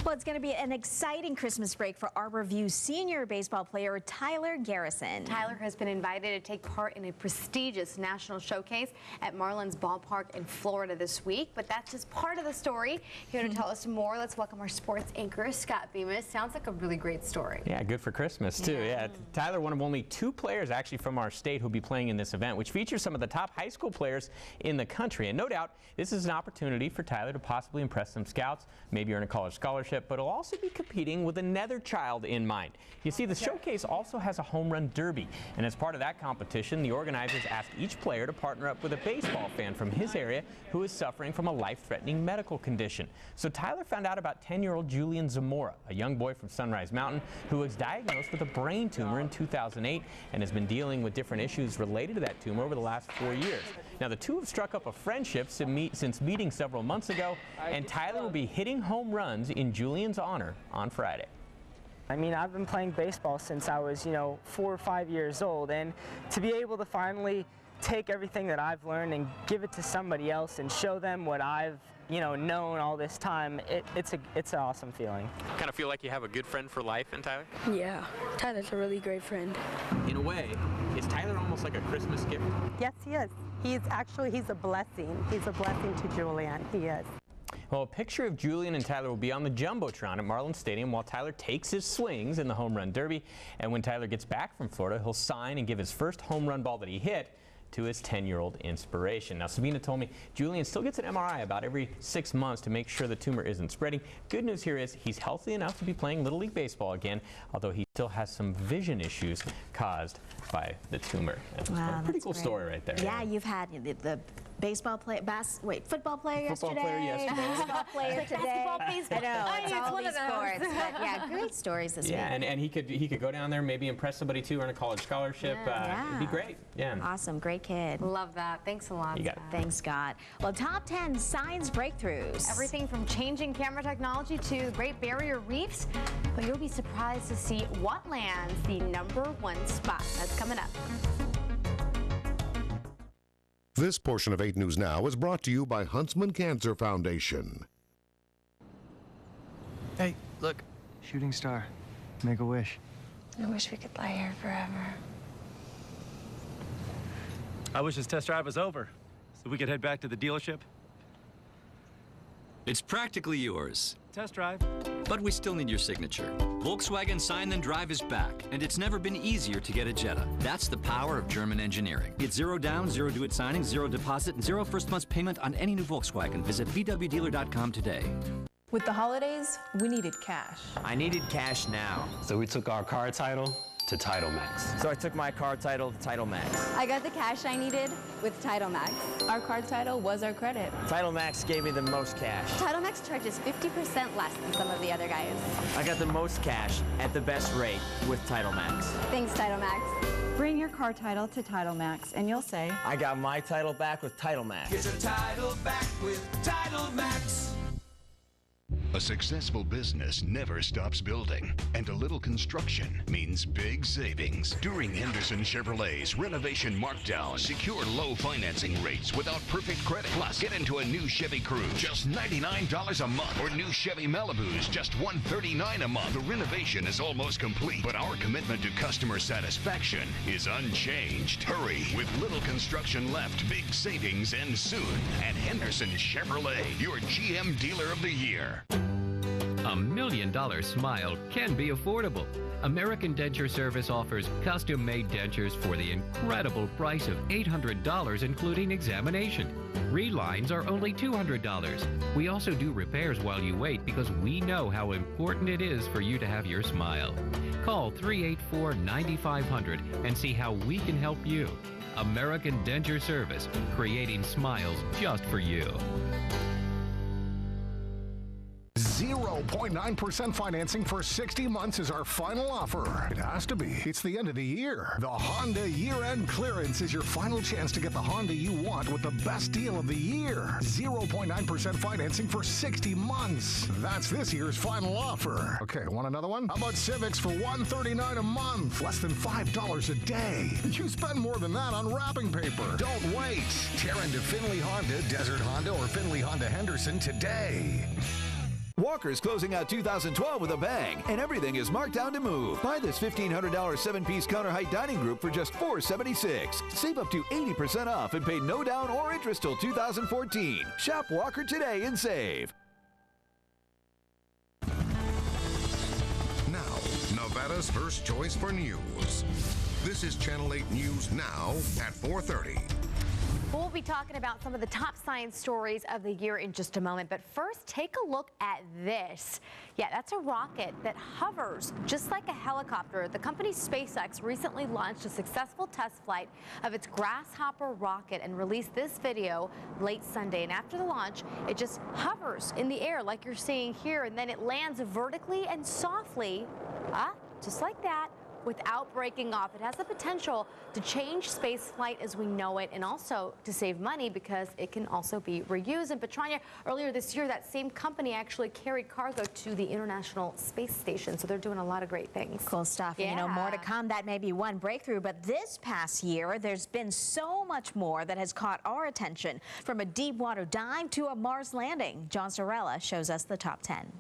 Well, it's going to be an exciting Christmas break for Arborview senior baseball player Tyler Garrison. Tyler has been invited to take part in a prestigious national showcase at Marlins Ballpark in Florida this week, but that's just part of the story. Here to tell us more, let's welcome our sports anchor, Scott Bemis. Sounds like a really great story. Yeah, good for Christmas, too. Yeah. Tyler, one of only 2 players actually from our state who'll be playing in this event, which features some of the top high school players in the country. And no doubt, this is an opportunity for Tyler to possibly impress some scouts, maybe earn a college scholarship, but he'll also be competing with another child in mind. You see, the showcase also has a home run derby, and as part of that competition, the organizers asked each player to partner up with a baseball fan from his area who is suffering from a life-threatening medical condition. So Tyler found out about 10-year-old Julian Zamora, a young boy from Sunrise Mountain who was diagnosed with a brain tumor in 2008 and has been dealing with different issues related to that tumor over the last 4 years. Now, the two have struck up a friendship since meeting several months ago, and Tyler will be hitting home runs in Julian's honor on Friday. I mean, I've been playing baseball since I was, 4 or 5 years old, and to be able to finally take everything that I've learned and give it to somebody else and show them what I've, known all this time, it's an awesome feeling. Kind of feel like you have a good friend for life in Tyler? Yeah, Tyler's a really great friend. In a way, is Tyler almost like a Christmas gift? Yes, he is. He's a blessing. He's a blessing to Julian. He is. Well, a picture of Julian and Tyler will be on the Jumbotron at Marlins Stadium while Tyler takes his swings in the home run derby. And when Tyler gets back from Florida, he'll sign and give his first home run ball that he hit to his 10-year-old inspiration. Now, Sabina told me Julian still gets an MRI about every 6 months to make sure the tumor isn't spreading. Good news here is he's healthy enough to be playing Little League Baseball again, although he still has some vision issues caused by the tumor. Wow, pretty cool story right there. Yeah, you've had the baseball player, football player Football yesterday. player yesterday. Basketball player today. Basketball, baseball. I know, it's all one these of those. sports. But yeah, great stories this week. Yeah, and he could go down there, maybe impress somebody too, earn a college scholarship. It'd be great. Yeah. Awesome, great kid. Love that. Thanks a lot. You got it. Thanks, Scott. Well, top 10 science breakthroughs. Everything from changing camera technology to the Great Barrier Reefs, but you'll be surprised to see what lands the #1 spot. That's coming up. This portion of 8 News Now is brought to you by Huntsman Cancer Foundation. Hey, look, shooting star. Make a wish. I wish we could lie here forever. I wish this test drive was over, so we could head back to the dealership. It's practically yours. Test drive. But we still need your signature. Volkswagen Sign Then Drive is back, and it's never been easier to get a Jetta. That's the power of German engineering. Get 0 down, 0 do-it signing, 0 deposit, and 0 first month's payment on any new Volkswagen. Visit VWDealer.com today. With the holidays, we needed cash. I needed cash now. So we took our car title to Title Max. So I took my car title to Title Max. I got the cash I needed with Title Max. Our car title was our credit. Title Max gave me the most cash. Title Max charges 50% less than some of the other guys. I got the most cash at the best rate with Title Max. Thanks, Title Max. Bring your car title to Title Max and you'll say, I got my title back with Title Max. Get your title back with Title Max. A successful business never stops building, and a little construction means big savings. During Henderson Chevrolet's renovation markdown, secure low financing rates without perfect credit. Plus, get into a new Chevy Cruze, just $99 a month, or new Chevy Malibus, just $139 a month. The renovation is almost complete, but our commitment to customer satisfaction is unchanged. Hurry, with little construction left, big savings end soon at Henderson Chevrolet, your GM dealer of the year. $1 million smile can be affordable. American Denture Service offers custom-made dentures for the incredible price of $800, including examination. Relines are only $200. We also do repairs while you wait because we know how important it is for you to have your smile. Call 384-9500 and see how we can help you. American Denture Service, creating smiles just for you. 0.9% financing for 60 months is our final offer. It has to be. It's the end of the year. The Honda year-end clearance is your final chance to get the Honda you want with the best deal of the year. 0.9% financing for 60 months. That's this year's final offer. Okay, want another one? How about Civics for $139 a month? Less than $5 a day. You spend more than that on wrapping paper. Don't wait. Tear into Finley Honda, Desert Honda, or Finley Honda Henderson today. Walker's closing out 2012 with a bang, and everything is marked down to move. Buy this $1,500 7-piece counter height dining group for just $476. Save up to 80% off and pay no down or interest till 2014. Shop Walker today and save. Now, Nevada's first choice for news. This is Channel 8 News Now at 4:30. We'll be talking about some of the top science stories of the year in just a moment, but first take a look at this. Yeah, that's a rocket that hovers just like a helicopter. The company SpaceX recently launched a successful test flight of its Grasshopper rocket and released this video late Sunday. And after the launch, it just hovers in the air like you're seeing here, and then it lands vertically and softly, just like that, without breaking off. It has the potential to change space flight as we know it, and also to save money because it can also be reused. And Patranya, earlier this year, that same company actually carried cargo to the International Space Station, so they're doing a lot of great things. Cool stuff. Yeah. You know, more to come. That may be one breakthrough, but this past year, there's been so much more that has caught our attention, from a deep water dive to a Mars landing. John Sorella shows us the top 10.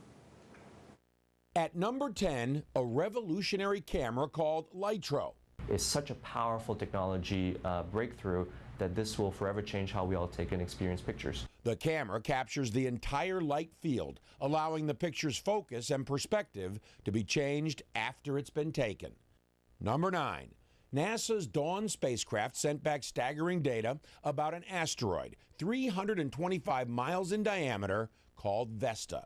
At number 10, a revolutionary camera called Litro. It's such a powerful technology breakthrough that this will forever change how we all take and experience pictures. The camera captures the entire light field, allowing the picture's focus and perspective to be changed after it's been taken. Number 9, NASA's Dawn spacecraft sent back staggering data about an asteroid 325 miles in diameter called Vesta.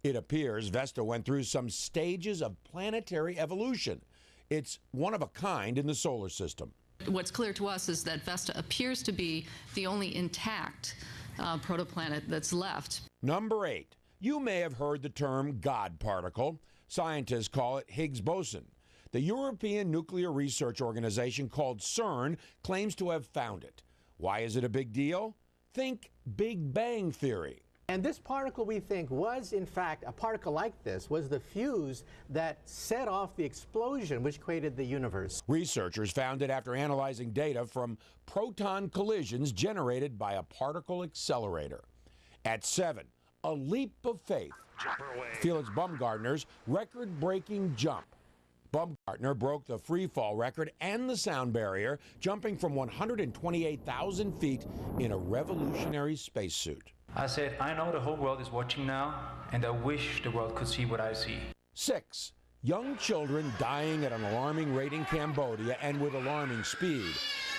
It appears Vesta went through some stages of planetary evolution. It's one of a kind in the solar system. What's clear to us is that Vesta appears to be the only intact protoplanet that's left. Number 8. You may have heard the term God particle. Scientists call it Higgs boson. The European Nuclear Research Organization, called CERN, claims to have found it. Why is it a big deal? Think Big Bang Theory. And this particle, we think, was in fact a particle like this, was the fuse that set off the explosion which created the universe. Researchers found it after analyzing data from proton collisions generated by a particle accelerator. At 7, a leap of faith. Felix Baumgartner's record-breaking jump. Baumgartner broke the free fall record and the sound barrier, jumping from 128,000 feet in a revolutionary spacesuit. I said, I know the whole world is watching now, and I wish the world could see what I see. 6. Young children dying at an alarming rate in Cambodia and with alarming speed.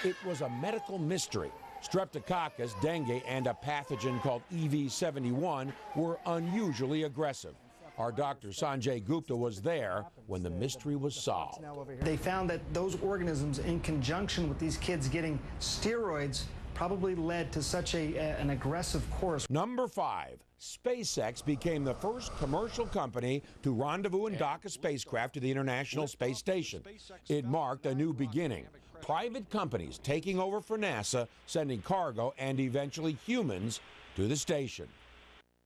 It was a medical mystery. Streptococcus, dengue, and a pathogen called EV71 were unusually aggressive. Our Dr. Sanjay Gupta was there when the mystery was solved. They found that those organisms, in conjunction with these kids getting steroids, probably led to such an aggressive course. Number 5, SpaceX became the first commercial company to rendezvous and dock a spacecraft to the International Space Station. It marked a new beginning. Private companies taking over for NASA, sending cargo and eventually humans to the station.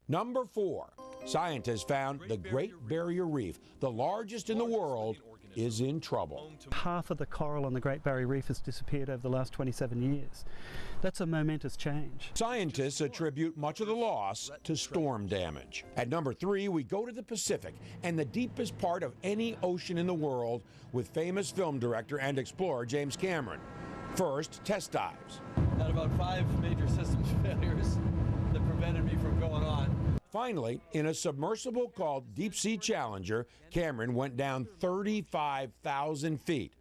Number 4, scientists found the Great Barrier Reef, the largest in the world, is in trouble. Half of the coral on the Great Barrier Reef has disappeared over the last 27 years. That's a momentous change. Scientists attribute much of the loss to storm damage. At number 3, we go to the Pacific and the deepest part of any ocean in the world with famous film director and explorer James Cameron. First, test dives. Had about 5 major systems failures that prevented me from going on. Finally, in a submersible called Deep Sea Challenger, Cameron went down 35,000 feet.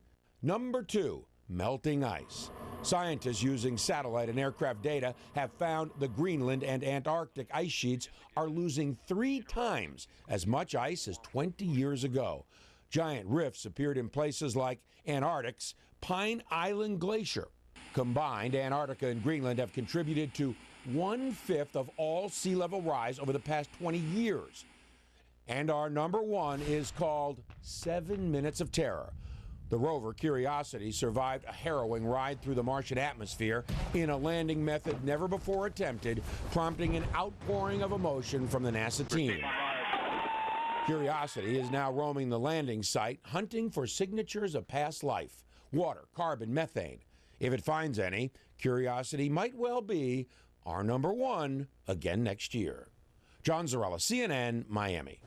Number 2, melting ice. Scientists using satellite and aircraft data have found the Greenland and Antarctic ice sheets are losing 3 times as much ice as 20 years ago. Giant rifts appeared in places like Antarctic's Pine Island Glacier. Combined, Antarctica and Greenland have contributed to 1/5 of all sea level rise over the past 20 years. And our number 1 is called 7 Minutes of Terror. The rover Curiosity survived a harrowing ride through the Martian atmosphere in a landing method never before attempted, prompting an outpouring of emotion from the NASA team. Curiosity is now roaming the landing site, hunting for signatures of past life, water, carbon, methane. If it finds any, Curiosity might well be our number 1 again next year. John Zarella, CNN, Miami.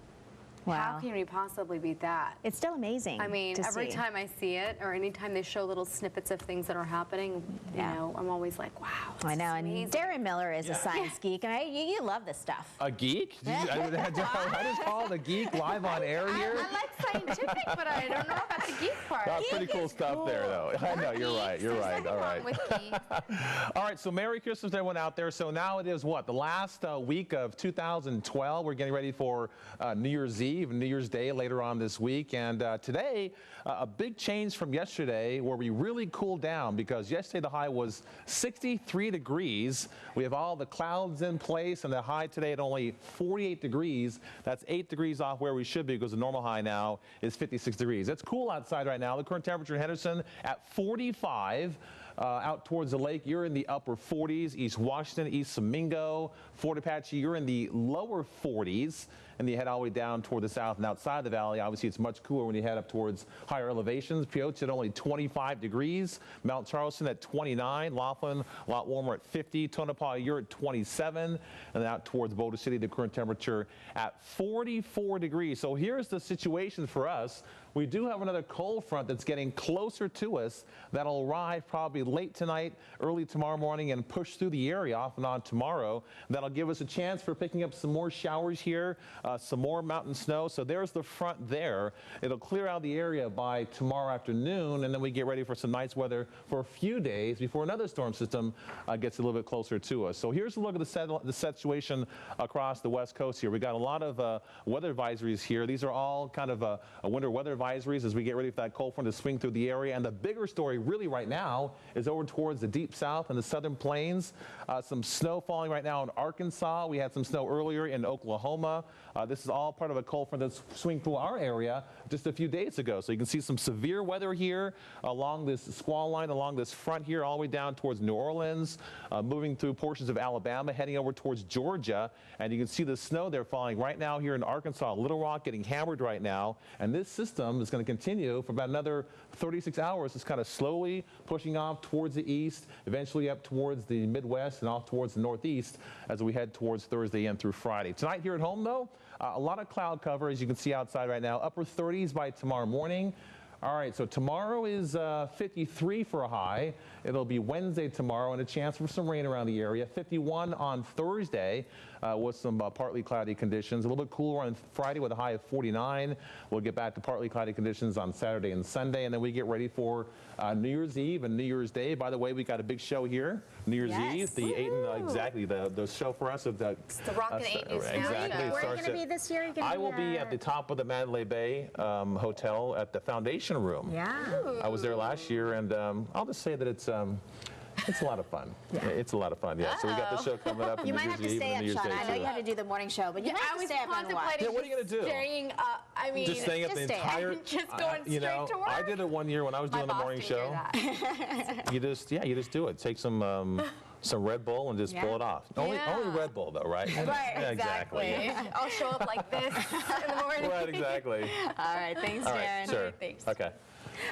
Wow. How can we possibly beat that? It's still amazing. I mean, every time I see it, or anytime they show little snippets of things that are happening, you know, I'm always like, wow. I know, and Darren Miller is a science geek, and you love this stuff. A geek? I just called a geek live on air here. I like scientific, but I don't know about the geek part. That's pretty cool stuff there, though. I know, you're right. You're right. All right. All right, so Merry Christmas to everyone out there. So now it is what? The last week of 2012. We're getting ready for New Year's Eve. New Year's Day later on this week, and today a big change from yesterday where we really cooled down, because yesterday the high was 63 degrees. We have all the clouds in place, and the high today at only 48 degrees. That's 8 degrees off where we should be, because the normal high now is 56 degrees. It's cool outside right now. The current temperature in Henderson at 45. Out towards the lake, you're in the upper 40s. East Washington, East Semingo, Fort Apache, you're in the lower 40s. And you head all the way down toward the south and outside the valley. Obviously, it's much cooler when you head up towards higher elevations. Pioche at only 25 degrees. Mount Charleston at 29. Laughlin, a lot warmer at 50. Tonopah, you're at 27. And out towards Boulder City, the current temperature at 44 degrees. So here's the situation for us. We do have another cold front that's getting closer to us that'll arrive probably late tonight, early tomorrow morning, and push through the area off and on tomorrow. That'll give us a chance for picking up some more showers here, some more mountain snow. So there's the front there. It'll clear out the area by tomorrow afternoon, and then we get ready for some nice weather for a few days before another storm system gets a little bit closer to us. So here's a look at the situation across the West Coast here. We got a lot of weather advisories here. These are all kind of winter weather advisories as we get ready for that cold front to swing through the area. And the bigger story really right now is over towards the deep south and the southern plains. Some snow falling right now in Arkansas. We had some snow earlier in Oklahoma. This is all part of a cold front that's swinging through our area just a few days ago. So you can see some severe weather here along this squall line, along this front here, all the way down towards New Orleans, moving through portions of Alabama, heading over towards Georgia. And you can see the snow there falling right now here in Arkansas. Little Rock getting hammered right now. And this system is going to continue for about another 36 hours. It's kind of slowly pushing off towards the east, eventually up towards the Midwest and off towards the Northeast as we head towards Thursday and through Friday. Tonight here at home, though, a lot of cloud cover, as you can see outside right now. Upper 30s by tomorrow morning. All right, so tomorrow is 53 for a high. It'll be Wednesday tomorrow and a chance for some rain around the area. 51 on Thursday with some partly cloudy conditions. A little bit cooler on Friday with a high of 49. We'll get back to partly cloudy conditions on Saturday and Sunday, and then we get ready for New Year's Eve and New Year's Day. By the way, we got a big show here, New Year's Eve, the 8 exactly the show for us of the Rockin' 8 News. Exactly. Where are you going to be this year? I will be at the top of the Mandalay Bay Hotel at the Foundation Room. Yeah. I was there last year, and I'll just say that it's a lot of fun. Yeah. It's a lot of fun, yeah. So we got the show coming up. You might have to stay up, Shauna. I know you have to do the morning show, but you might have to stay up and watch. Yeah, what are you going to do? Staying up. I mean, just staying up the entire. Just going straight to work. I did it one year when I was doing the morning show. You just do it. Take some Red Bull and just pull it off. Only Red Bull though, right? Right, yeah, exactly. I'll show up like this in the morning. Right, exactly. All right, thanks, All Darren. right, sure. Thanks. Okay.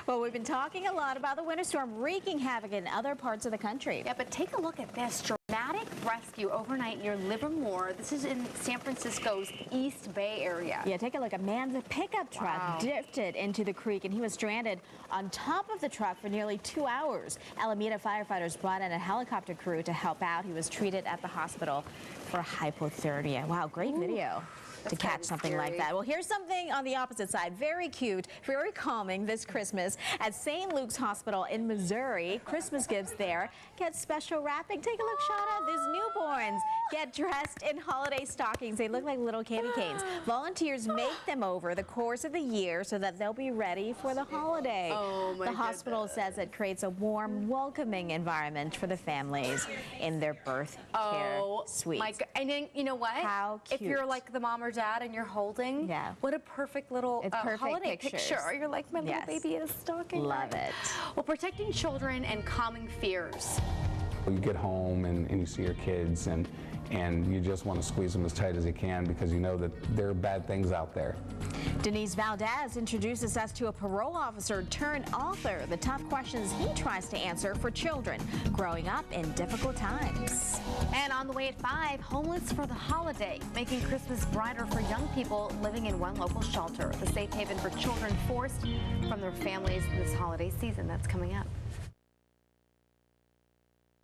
Well, we've been talking a lot about the winter storm wreaking havoc in other parts of the country. Yeah, but take a look at this dramatic rescue overnight near Livermore. This is in San Francisco's East Bay area. Yeah, take a look. A man's pickup truck drifted into the creek, and he was stranded on top of the truck for nearly 2 hours. Alameda firefighters brought in a helicopter crew to help out. He was treated at the hospital for hypothermia. Wow, great video. To catch something like that. Well, here's something on the opposite side. Very cute, very calming this Christmas at St. Luke's Hospital in Missouri. Christmas gifts there get special wrapping. Take a look, Shauna. These newborns get dressed in holiday stockings. They look like little candy canes. Volunteers make them over the course of the year so that they'll be ready for the holiday. The hospital says it creates a warm, welcoming environment for the families in their birth care suite. And then, you know what? How cute. If you're like the mom or dad and you're holding, what a perfect little holiday picture. You're like, my little baby in a stocking. Love it. Well, protecting children and calming fears. You get home and you see your kids and you just want to squeeze them as tight as you can because you know that there are bad things out there. Denise Valdez introduces us to a parole officer turned author, the tough questions he tries to answer for children growing up in difficult times. And on the way at 5, homeless for the holiday, making Christmas brighter for young people living in one local shelter, the safe haven for children forced from their families this holiday season. That's coming up.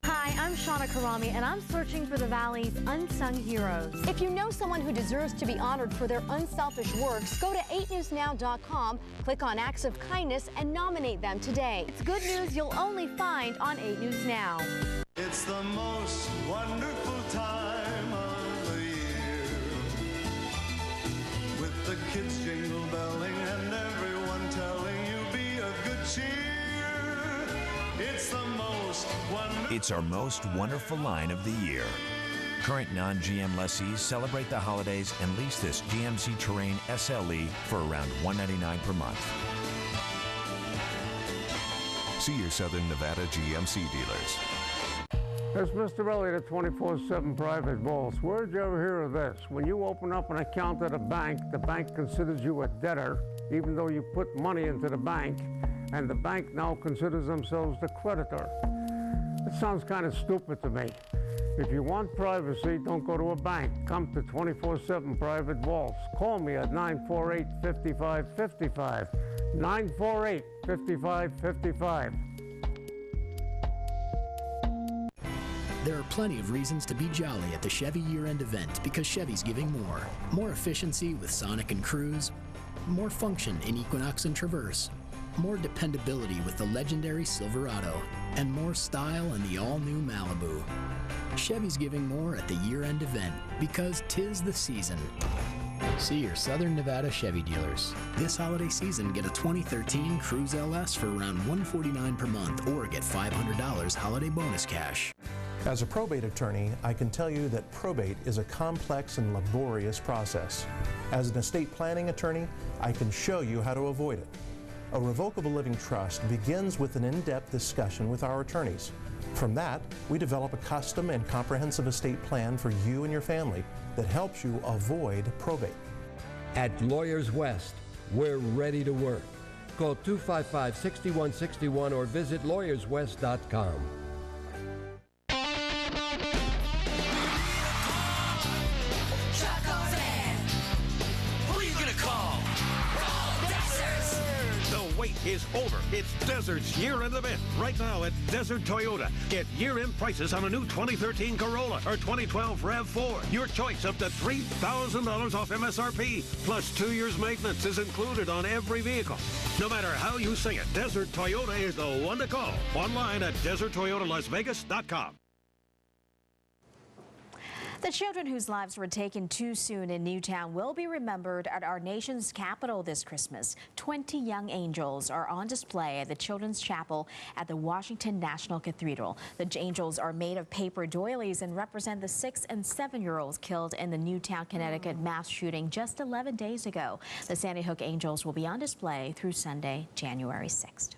Hi, I'm Shauna Khorrami, and I'm searching for the Valley's unsung heroes. If you know someone who deserves to be honored for their unselfish works, go to 8newsnow.com, click on Acts of Kindness, and nominate them today. It's good news you'll only find on 8 News Now. It's the most wonderful time of the year, with the kids jingle belling and everyone telling you be of good cheer. It's the most wonderful. It's our most wonderful line of the year. Current non-GM lessees celebrate the holidays and lease this GMC Terrain SLE for around $199 per month. See your Southern Nevada GMC dealers. It's Mr. Elliott at 24/7 Private Vaults. Where'd you ever hear of this? When you open up an account at a bank, the bank considers you a debtor, even though you put money into the bank, and the bank now considers themselves the creditor. It sounds kind of stupid to me. If you want privacy, don't go to a bank. Come to 24/7 Private Vaults. Call me at 948-5555. 948-5555. There are plenty of reasons to be jolly at the Chevy year-end event because Chevy's giving more. More efficiency with Sonic and Cruise, more function in Equinox and Traverse, more dependability with the legendary Silverado, and more style in the all-new Malibu. Chevy's giving more at the year-end event because 'tis the season. See your Southern Nevada Chevy dealers. This holiday season, get a 2013 Cruise LS for around $149 per month or get $500 holiday bonus cash. As a probate attorney, I can tell you that probate is a complex and laborious process. As an estate planning attorney, I can show you how to avoid it. A revocable living trust begins with an in-depth discussion with our attorneys. From that, we develop a custom and comprehensive estate plan for you and your family that helps you avoid probate. At Lawyers West, we're ready to work. Call 255-6161 or visit lawyerswest.com. Wait is over. It's Desert's year-end event right now at Desert Toyota. Get year-end prices on a new 2013 Corolla or 2012 RAV4. Your choice up to $3,000 off MSRP. Plus 2 years maintenance is included on every vehicle. No matter how you sing it, Desert Toyota is the one to call. Online at DesertToyotaLasVegas.com. The children whose lives were taken too soon in Newtown will be remembered at our nation's capital this Christmas. 20 young angels are on display at the Children's Chapel at the Washington National Cathedral. The angels are made of paper doilies and represent the 6- and 7-year-olds killed in the Newtown, Connecticut mass shooting just 11 days ago. The Sandy Hook angels will be on display through Sunday, January 6th.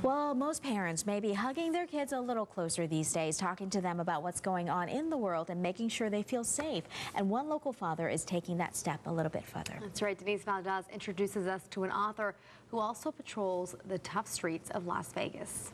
Well, most parents may be hugging their kids a little closer these days, talking to them about what's going on in the world and making sure they feel safe. And one local father is taking that step a little bit further. That's right. Denise Valdez introduces us to an author who also patrols the tough streets of Las Vegas.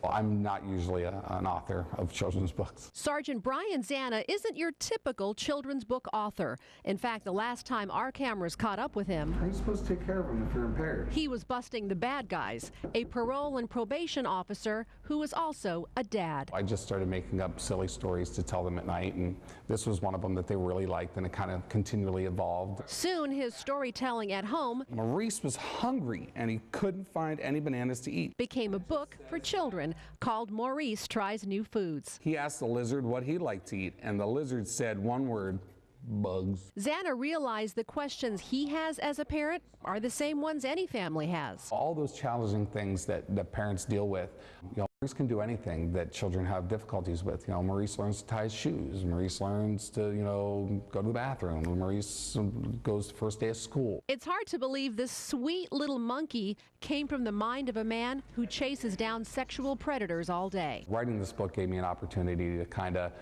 I'm not usually an author of children's books. Sergeant Brian Zanna isn't your typical children's book author. In fact, the last time our cameras caught up with him, How are you supposed to take care of them if you're impaired? he was busting the bad guys, a parole and probation officer who was also a dad. I just started making up silly stories to tell them at night, and this was one of them that they really liked, and it kind of continually evolved. Soon, his storytelling at home Maurice was hungry, and he couldn't find any bananas to eat. became a book for children called Maurice Tries New Foods. He asked the lizard what he liked to eat, and the lizard said one word: bugs. Zanna realized the questions he has as a parent are the same ones any family has. All those challenging things that parents deal with, Maurice can do anything that children have difficulties with. Maurice learns to tie his shoes. Maurice learns to, go to the bathroom. Maurice goes the first day of school. It's hard to believe this sweet little monkey came from the mind of a man who chases down sexual predators all day. Writing this book gave me an opportunity to kind of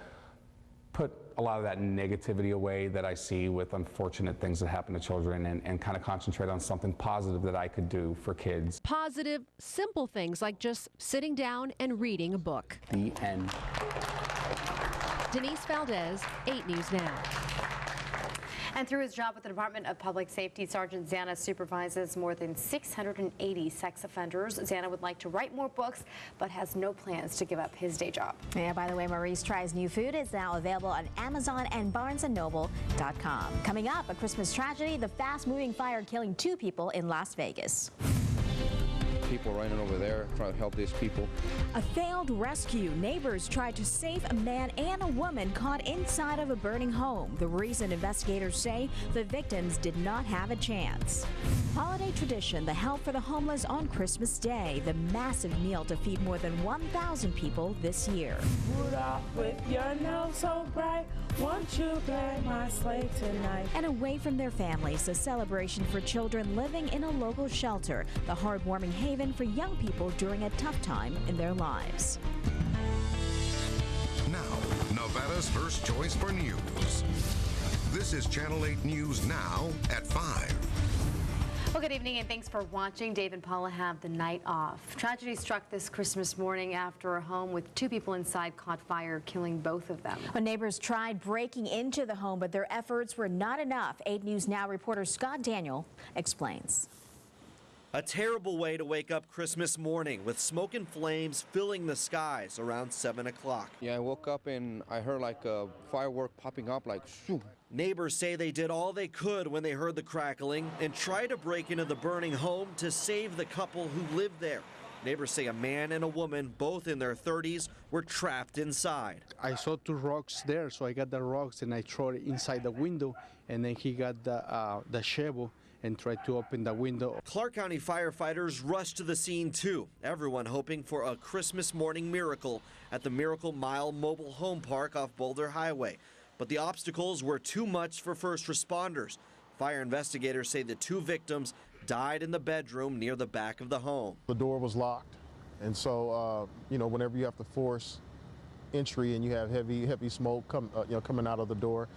put a lot of that negativity away that I see with unfortunate things that happen to children and kind of concentrate on something positive that I could do for kids. Positive, simple things like just sitting down and reading a book. The end. Denise Valdez, 8 News Now. And through his job with the Department of Public Safety, Sergeant Zanna supervises more than 680 sex offenders. Zanna would like to write more books, but has no plans to give up his day job. Yeah, by the way, Maurice Tries New Food is now available on Amazon and BarnesandNoble.com. Coming up, a Christmas tragedy, the fast-moving fire killing 2 people in Las Vegas. People running over there trying to help these people. A failed rescue. Neighbors tried to save a man and a woman caught inside of a burning home. The reason investigators say the victims did not have a chance. Holiday tradition, the help for the homeless on Christmas Day. The massive meal to feed more than 1,000 people this year. Rudolph, with your nose so bright, won't you play my sleigh tonight? And away from their families, a celebration for children living in a local shelter. The heartwarming haven for young people during a tough time in their lives. Now, Nevada's first choice for news. This is Channel 8 News Now at 5. Well, good evening and thanks for watching. Dave and Paula have the night off. Tragedy struck this Christmas morning after a home with 2 people inside caught fire, killing both of them. When neighbors tried breaking into the home, but their efforts were not enough. 8 News Now reporter Scott Daniel explains. A terrible way to wake up Christmas morning with smoke and flames filling the skies around 7 o'clock. Yeah, I woke up and I heard like a firework popping up like shoo. Neighbors say they did all they could when they heard the crackling and tried to break into the burning home to save the couple who lived there. Neighbors say a man and a woman, both in their 30s, were trapped inside. I saw two rocks there, so I got the rocks and I threw it inside the window, and then he got the shovel and tried to open the window. Clark County firefighters rushed to the scene too, everyone hoping for a Christmas morning miracle at the Miracle Mile mobile home park off Boulder Highway. But the obstacles were too much for first responders. Fire investigators say the two victims died in the bedroom near the back of the home. The door was locked, and so you know, whenever you have to force entry and you have heavy smoke coming out of the door,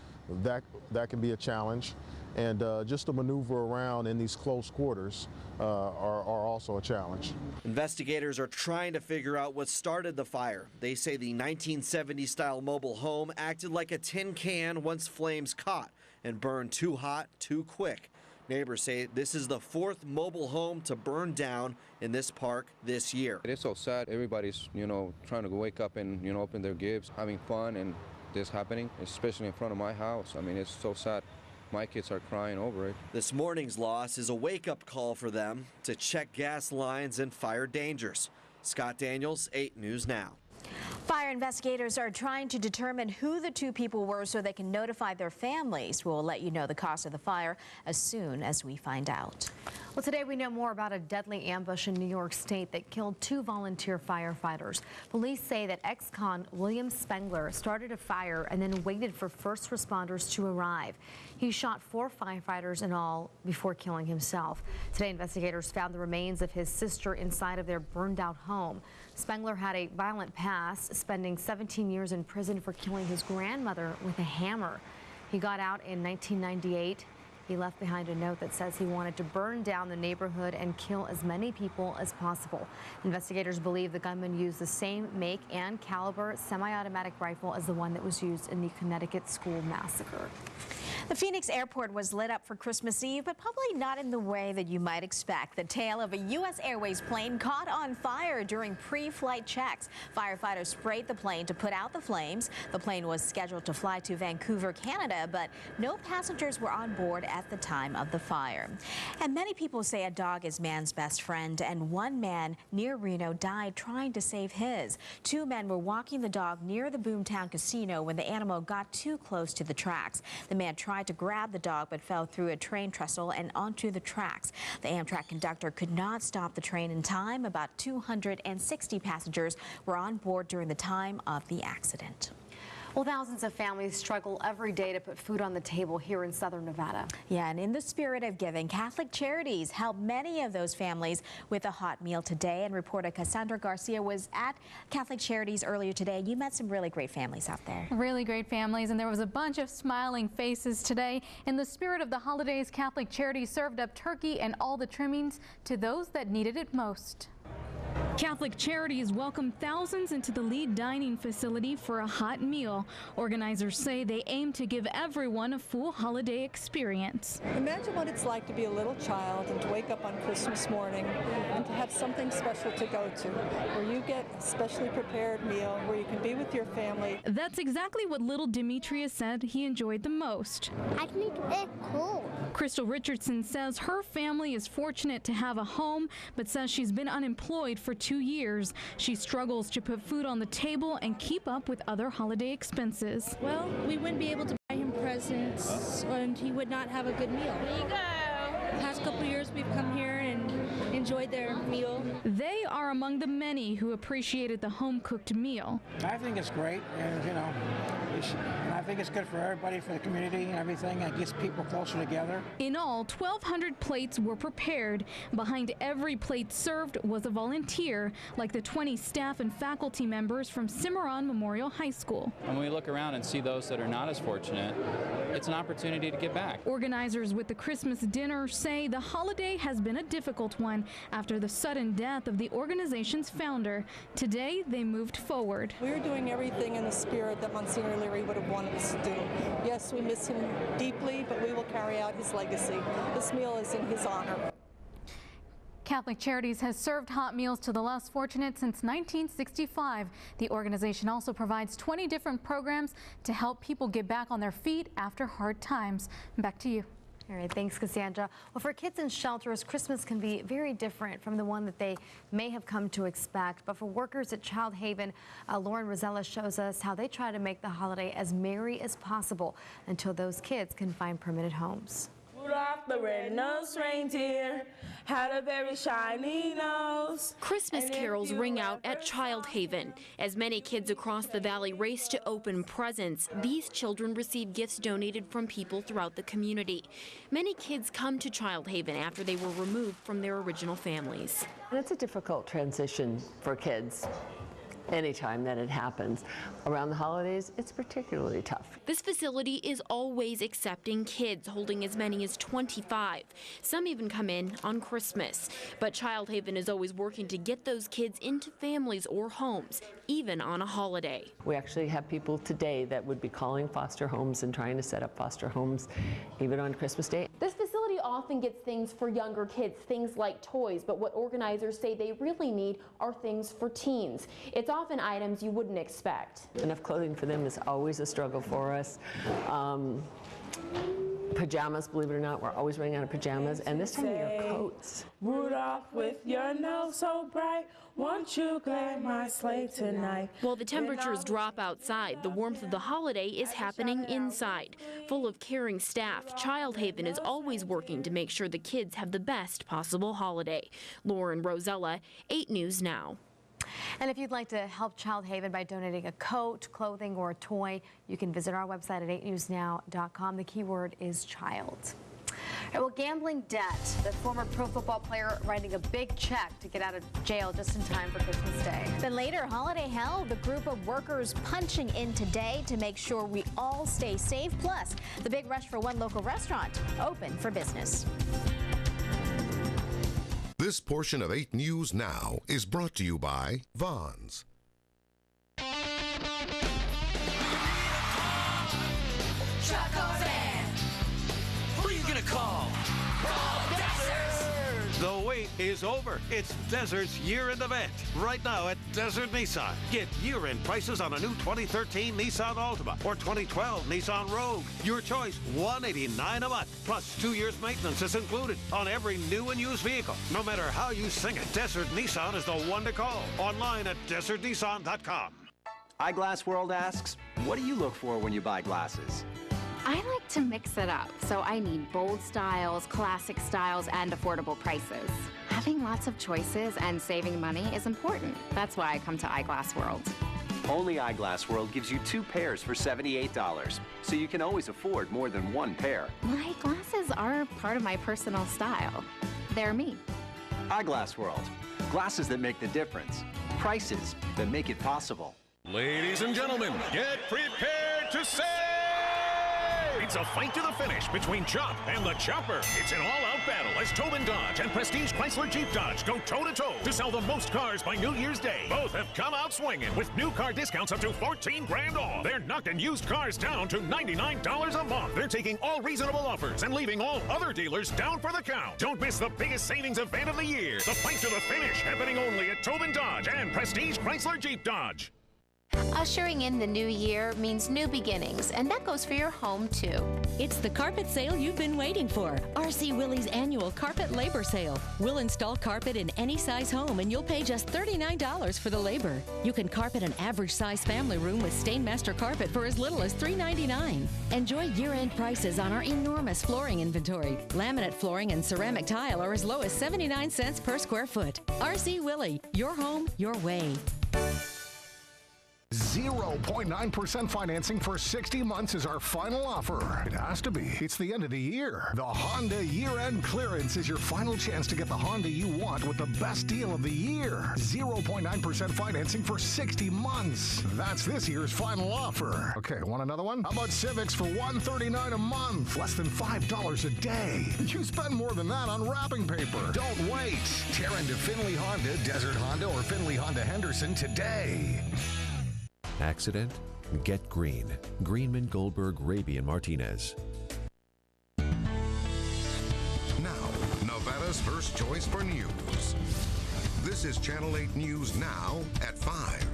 that can be a challenge. And just to maneuver around in these close quarters are also a challenge. Investigators are trying to figure out what started the fire. They say the 1970s-style mobile home acted like a tin can once flames caught and burned too hot, too quick. Neighbors say this is the fourth mobile home to burn down in this park this year. It is so sad. Everybody's, trying to wake up and, open their gifts, having fun, and this happening, especially in front of my house. I mean, it's so sad. My kids are crying over it. This morning's loss is a wake-up call for them to check gas lines and fire dangers. Scott Daniels, 8 News Now. Fire investigators are trying to determine who the two people were so they can notify their families. We'll let you know the cause of the fire as soon as we find out. Well, today we know more about a deadly ambush in New York State that killed 2 volunteer firefighters. Police say that ex-con William Spengler started a fire and then waited for first responders to arrive. He shot 4 firefighters in all before killing himself. Today, investigators found the remains of his sister inside of their burned-out home. Spengler had a violent past, spending 17 years in prison for killing his grandmother with a hammer. He got out in 1998. He left behind a note that says he wanted to burn down the neighborhood and kill as many people as possible. Investigators believe the gunman used the same make and caliber semi-automatic rifle as the one that was used in the Connecticut school massacre. The Phoenix airport was lit up for Christmas Eve, but probably not in the way that you might expect. The tail of a U.S. Airways plane caught on fire during pre-flight checks. Firefighters sprayed the plane to put out the flames. The plane was scheduled to fly to Vancouver, Canada, but no passengers were on board at the time of the fire. And many people say a dog is man's best friend, and one man near Reno died trying to save his. 2 men were walking the dog near the Boomtown Casino when the animal got too close to the tracks. The man tried to grab the dog but fell through a train trestle and onto the tracks. The Amtrak conductor could not stop the train in time. About 260 passengers were on board during the time of the accident. Well, thousands of families struggle every day to put food on the table here in southern Nevada. Yeah, and in the spirit of giving, Catholic Charities helped many of those families with a hot meal today. And reporter Cassandra Garcia was at Catholic Charities earlier today. You met some really great families out there. Really great families, and there was a bunch of smiling faces today. In the spirit of the holidays, Catholic Charities served up turkey and all the trimmings to those that needed it most. Catholic Charities welcomed thousands into the Lead Dining facility for a hot meal. Organizers say they aim to give everyone a full holiday experience. Imagine what it's like to be a little child and to wake up on Christmas morning and to have something special to go to, where you get a specially prepared meal, where you can be with your family. That's exactly what little Demetrius said he enjoyed the most. I can make it cool. Crystal Richardson says her family is fortunate to have a home, but says she's been unemployed for 2 years. She struggles to put food on the table and keep up with other holiday expenses. Well, we wouldn't be able to buy him presents, and he would not have a good meal. There you go. The past couple of years we've come here and enjoyed their meal. They are among the many who appreciated the home-cooked meal. I think it's great, and and I think it's good for everybody, for the community and everything. It gets people closer together. In all, 1,200 plates were prepared. Behind every plate served was a volunteer, like the 20 staff and faculty members from Cimarron Memorial High School. When we look around and see those that are not as fortunate, it's an opportunity to give back. Organizers with the Christmas dinner say the holiday has been a difficult one after the sudden death of the organization's founder. Today, they moved forward. We're doing everything in the spirit that Monsignor Leary would have wanted us to do. Yes, we miss him deeply, but we will carry out his legacy. This meal is in his honor. Catholic Charities has served hot meals to the less fortunate since 1965. The organization also provides 20 different programs to help people get back on their feet after hard times. Back to you. All right, thanks, Cassandra. Well, for kids in shelters, Christmas can be very different from the one that they may have come to expect. But for workers at Child Haven, Rozyla shows us how they try to make the holiday as merry as possible until those kids can find permanent homes. Rudolph the red-nosed reindeer had a very shiny nose. Christmas carols ring out at Child Haven. As many kids across the valley race to open presents, these children receive gifts donated from people throughout the community. Many kids come to Child Haven after they were removed from their original families. And it's a difficult transition for kids. Anytime that it happens. Around the holidays, it's particularly tough. This facility is always accepting kids, holding as many as 25. Some even come in on Christmas. But Child Haven is always working to get those kids into families or homes, even on a holiday. We actually have people today that would be calling foster homes and trying to set up foster homes, even on Christmas Day. This facility often gets things for younger kids, things like toys, but what organizers say they really need are things for teens. It's often items you wouldn't expect. Enough clothing for them is always a struggle for us. Pajamas, believe it or not, we're always running out of pajamas, and this time of year, coats. Rudolph with your nose so bright, won't you glad my sleigh tonight? While the temperatures drop outside, the warmth of the holiday is happening inside. Full of caring staff, Child Haven is always working to make sure the kids have the best possible holiday. Rozyla, 8 News Now. And if you'd like to help Child Haven by donating a coat, clothing, or a toy, you can visit our website at 8newsnow.com. The keyword is child. All right, well, gambling debt. The former pro football player writing a big check to get out of jail just in time for Christmas Day. Then later, holiday hell, the group of workers punching in today to make sure we all stay safe. Plus, the big rush for one local restaurant open for business. This portion of 8 News Now is brought to you by Vons. Who are you gonna call? The wait is over. It's Desert's year-end event. Right now at Desert Nissan. Get year-end prices on a new 2013 Nissan Altima or 2012 Nissan Rogue. Your choice, $189 a month. Plus 2 years maintenance is included on every new and used vehicle. No matter how you sing it, Desert Nissan is the one to call. Online at desertnissan.com. Eyeglass World asks, what do you look for when you buy glasses? I like to mix it up, so I need bold styles, classic styles, and affordable prices. Having lots of choices and saving money is important. That's why I come to Eyeglass World. Only Eyeglass World gives you 2 pairs for $78, so you can always afford more than 1 pair. My glasses are part of my personal style. They're me. Eyeglass World. Glasses that make the difference. Prices that make it possible. Ladies and gentlemen, get prepared to save! It's a fight to the finish between Chop and the Chopper. It's an all-out battle as Tobin Dodge and Prestige Chrysler Jeep Dodge go toe-to-toe to sell the most cars by New Year's Day. Both have come out swinging with new car discounts up to $14 grand off. They're knocking used cars down to $99 a month. They're taking all reasonable offers and leaving all other dealers down for the count. Don't miss the biggest savings event of the year. The fight to the finish happening only at Tobin Dodge and Prestige Chrysler Jeep Dodge. Ushering in the new year means new beginnings, and that goes for your home, too. It's the carpet sale you've been waiting for. R.C. Willey's annual carpet labor sale. We'll install carpet in any size home, and you'll pay just $39 for the labor. You can carpet an average size family room with Stainmaster carpet for as little as $3.99. Enjoy year-end prices on our enormous flooring inventory. Laminate flooring and ceramic tile are as low as 79 cents per square foot. R.C. Willey, your home, your way. 0.9% financing for 60 months is our final offer. It has to be. It's the end of the year. The Honda year-end clearance is your final chance to get the Honda you want with the best deal of the year. 0.9% financing for 60 months. That's this year's final offer. Okay, want another one? How about Civics for $139 a month? Less than $5 a day. You spend more than that on wrapping paper. Don't wait. Tear into Finley Honda, Desert Honda, or Finley Honda Henderson today. Accident? Get green. Greenman, Goldberg, Raby, and Martinez. Now, Nevada's Nevada's first choice for news. This is Channel 8 News Now at 5.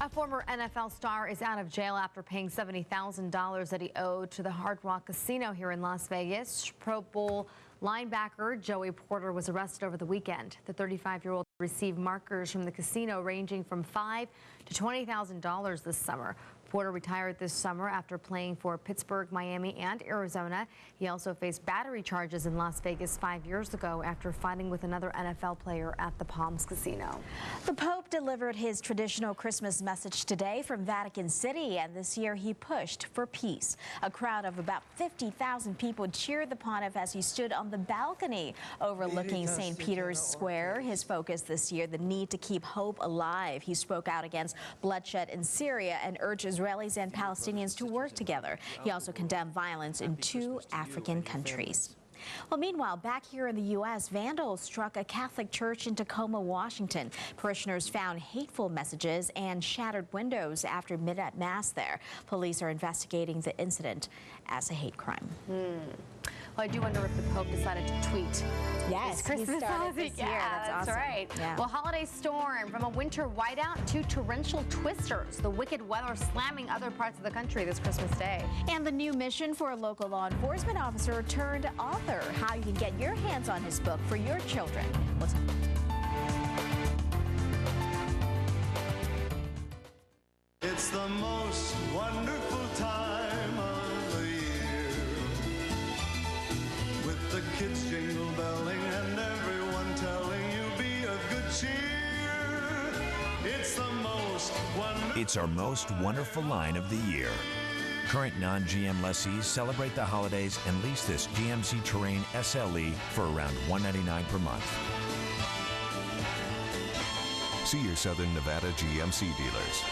A former NFL star is out of jail after paying $70,000 that he owed to the Hard Rock Casino here in Las Vegas. Pro Bowl linebacker Joey Porter was arrested over the weekend. The 35-year-old received markers from the casino ranging from $5,000 to $20,000 this summer. Porter retired this summer after playing for Pittsburgh, Miami, and Arizona. He also faced battery charges in Las Vegas 5 years ago after fighting with another NFL player at the Palms Casino. The Pope delivered his traditional Christmas message today from Vatican City, and this year he pushed for peace. A crowd of about 50,000 people cheered the pontiff as he stood on the balcony overlooking St. Peter's Square. His focus this year, the need to keep hope alive. He spoke out against bloodshed in Syria and urged Israelis and Palestinians to work together. He also condemned violence in 2 African countries. Well, meanwhile, back here in the U.S., vandals struck a Catholic church in Tacoma, Washington. Parishioners found hateful messages and shattered windows after midnight mass there. Police are investigating the incident as a hate crime. Well, I do wonder if the Pope decided to tweet. Yes, Christmas started this year. That's awesome. right. Yeah. Well, holiday storm from a winter whiteout to torrential twisters. The wicked weather slamming other parts of the country this Christmas Day. And the new mission for a local law enforcement officer turned author. How you can get your hands on his book for your children. It's the most wonderful time of the year, with the kids jingle belling and everyone telling you be of good cheer. It's the most wonderful. It's our most wonderful line of the year. Current non-GM lessees celebrate the holidays and lease this GMC Terrain SLE for around $199 per month. See your Southern Nevada GMC dealers.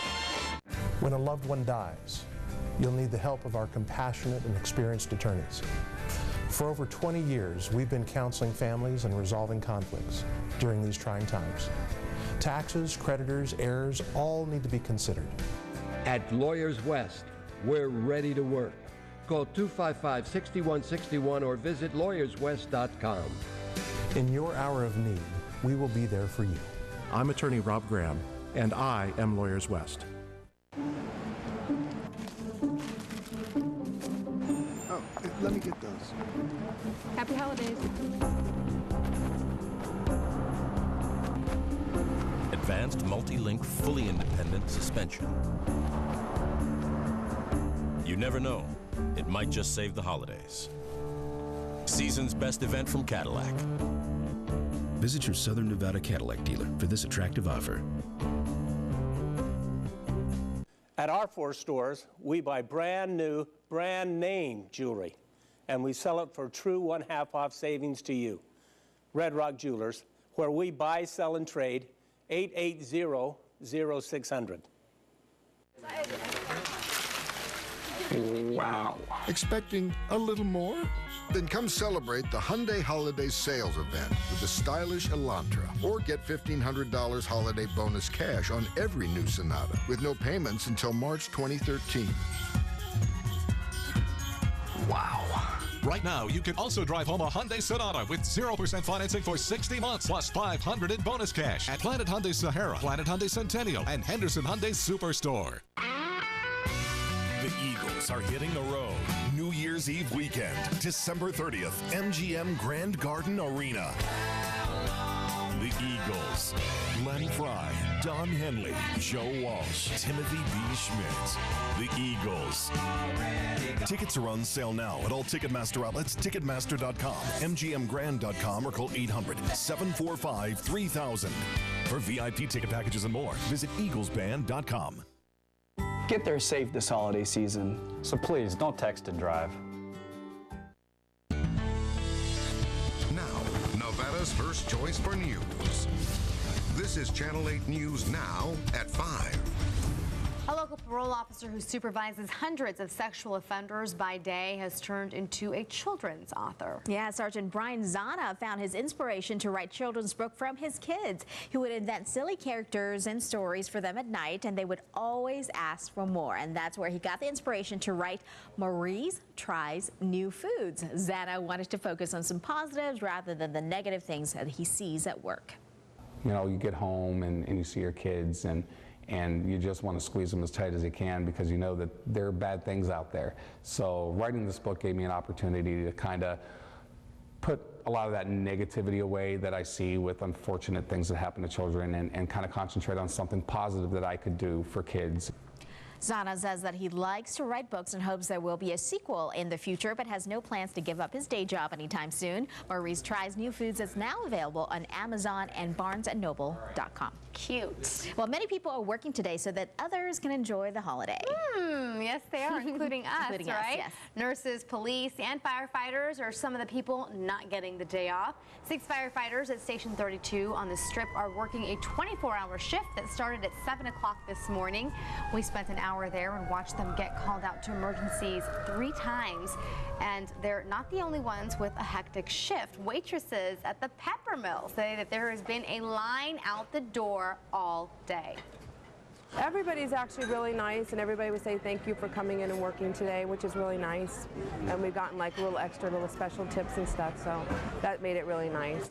When a loved one dies, you'll need the help of our compassionate and experienced attorneys. For over 20 years, we've been counseling families and resolving conflicts during these trying times. Taxes, creditors, heirs, all need to be considered. At Lawyers West, we're ready to work. Call 255-6161 or visit lawyerswest.com. In your hour of need, we will be there for you. I'm attorney Rob Graham, and I am Lawyers West. Oh, let me get those. Happy holidays. Advanced multi-link, fully independent suspension. You never know. It might just save the holidays. Season's best event from Cadillac. Visit your Southern Nevada Cadillac dealer for this attractive offer. At our 4 stores, we buy brand new, brand name jewelry, and we sell it for true 1/2 off savings to you. Red Rock Jewelers, where we buy, sell, and trade, 880-0600. Wow. Expecting a little more? Then come celebrate the Hyundai Holiday Sales Event with the stylish Elantra. Or get $1,500 holiday bonus cash on every new Sonata with no payments until March 2013. Wow. Right now, you can also drive home a Hyundai Sonata with 0% financing for 60 months plus $500 in bonus cash at Planet Hyundai Sahara, Planet Hyundai Centennial, and Henderson Hyundai Superstore. The Eagles are hitting the road. New Year's Eve weekend, December 30th, MGM Grand Garden Arena. The Eagles, Glenn Fry, Don Henley, Joe Walsh, Timothy B. Schmidt. The Eagles. Tickets are on sale now at all Ticketmaster outlets, Ticketmaster.com, MGMGrand.com, or call 800-745-3000. For VIP ticket packages and more, visit EaglesBand.com. Get there safe this holiday season, so please don't text and drive. Now, Nevada's first choice for news. This is Channel 8 News Now at 5. A local parole officer who supervises hundreds of sexual offenders by day has turned into a children's author. Yeah, Sergeant Brian Zana found his inspiration to write children's book from his kids. He would invent silly characters and stories for them at night, and they would always ask for more. And that's where he got the inspiration to write Maurice Tries New Foods. Zana wanted to focus on some positives rather than the negative things that he sees at work. You know, you get home and you see your kids and you just want to squeeze them as tight as you can because you know that there are bad things out there. So writing this book gave me an opportunity to kind of put a lot of that negativity away that I see with unfortunate things that happen to children and kind of concentrate on something positive that I could do for kids. Zana says that he likes to write books and hopes there will be a sequel in the future, but has no plans to give up his day job anytime soon. Maurice Tries New Foods is now available on Amazon and BarnesandNoble.com. Cute. Well, many people are working today so that others can enjoy the holiday. Yes, they are, including us, Including us, right? yes. Nurses, police, and firefighters are some of the people not getting the day off. 6 firefighters at Station 32 on the Strip are working a 24-hour shift that started at 7 o'clock this morning. We spent an hour there and watched them get called out to emergencies 3 times. And they're not the only ones with a hectic shift. Waitresses at the Pepper Mill say that there has been a line out the door all day. Everybody's actually really nice, and everybody would say thank you for coming in and working today, which is really nice. And we've gotten like little special tips and stuff, so that made it really nice.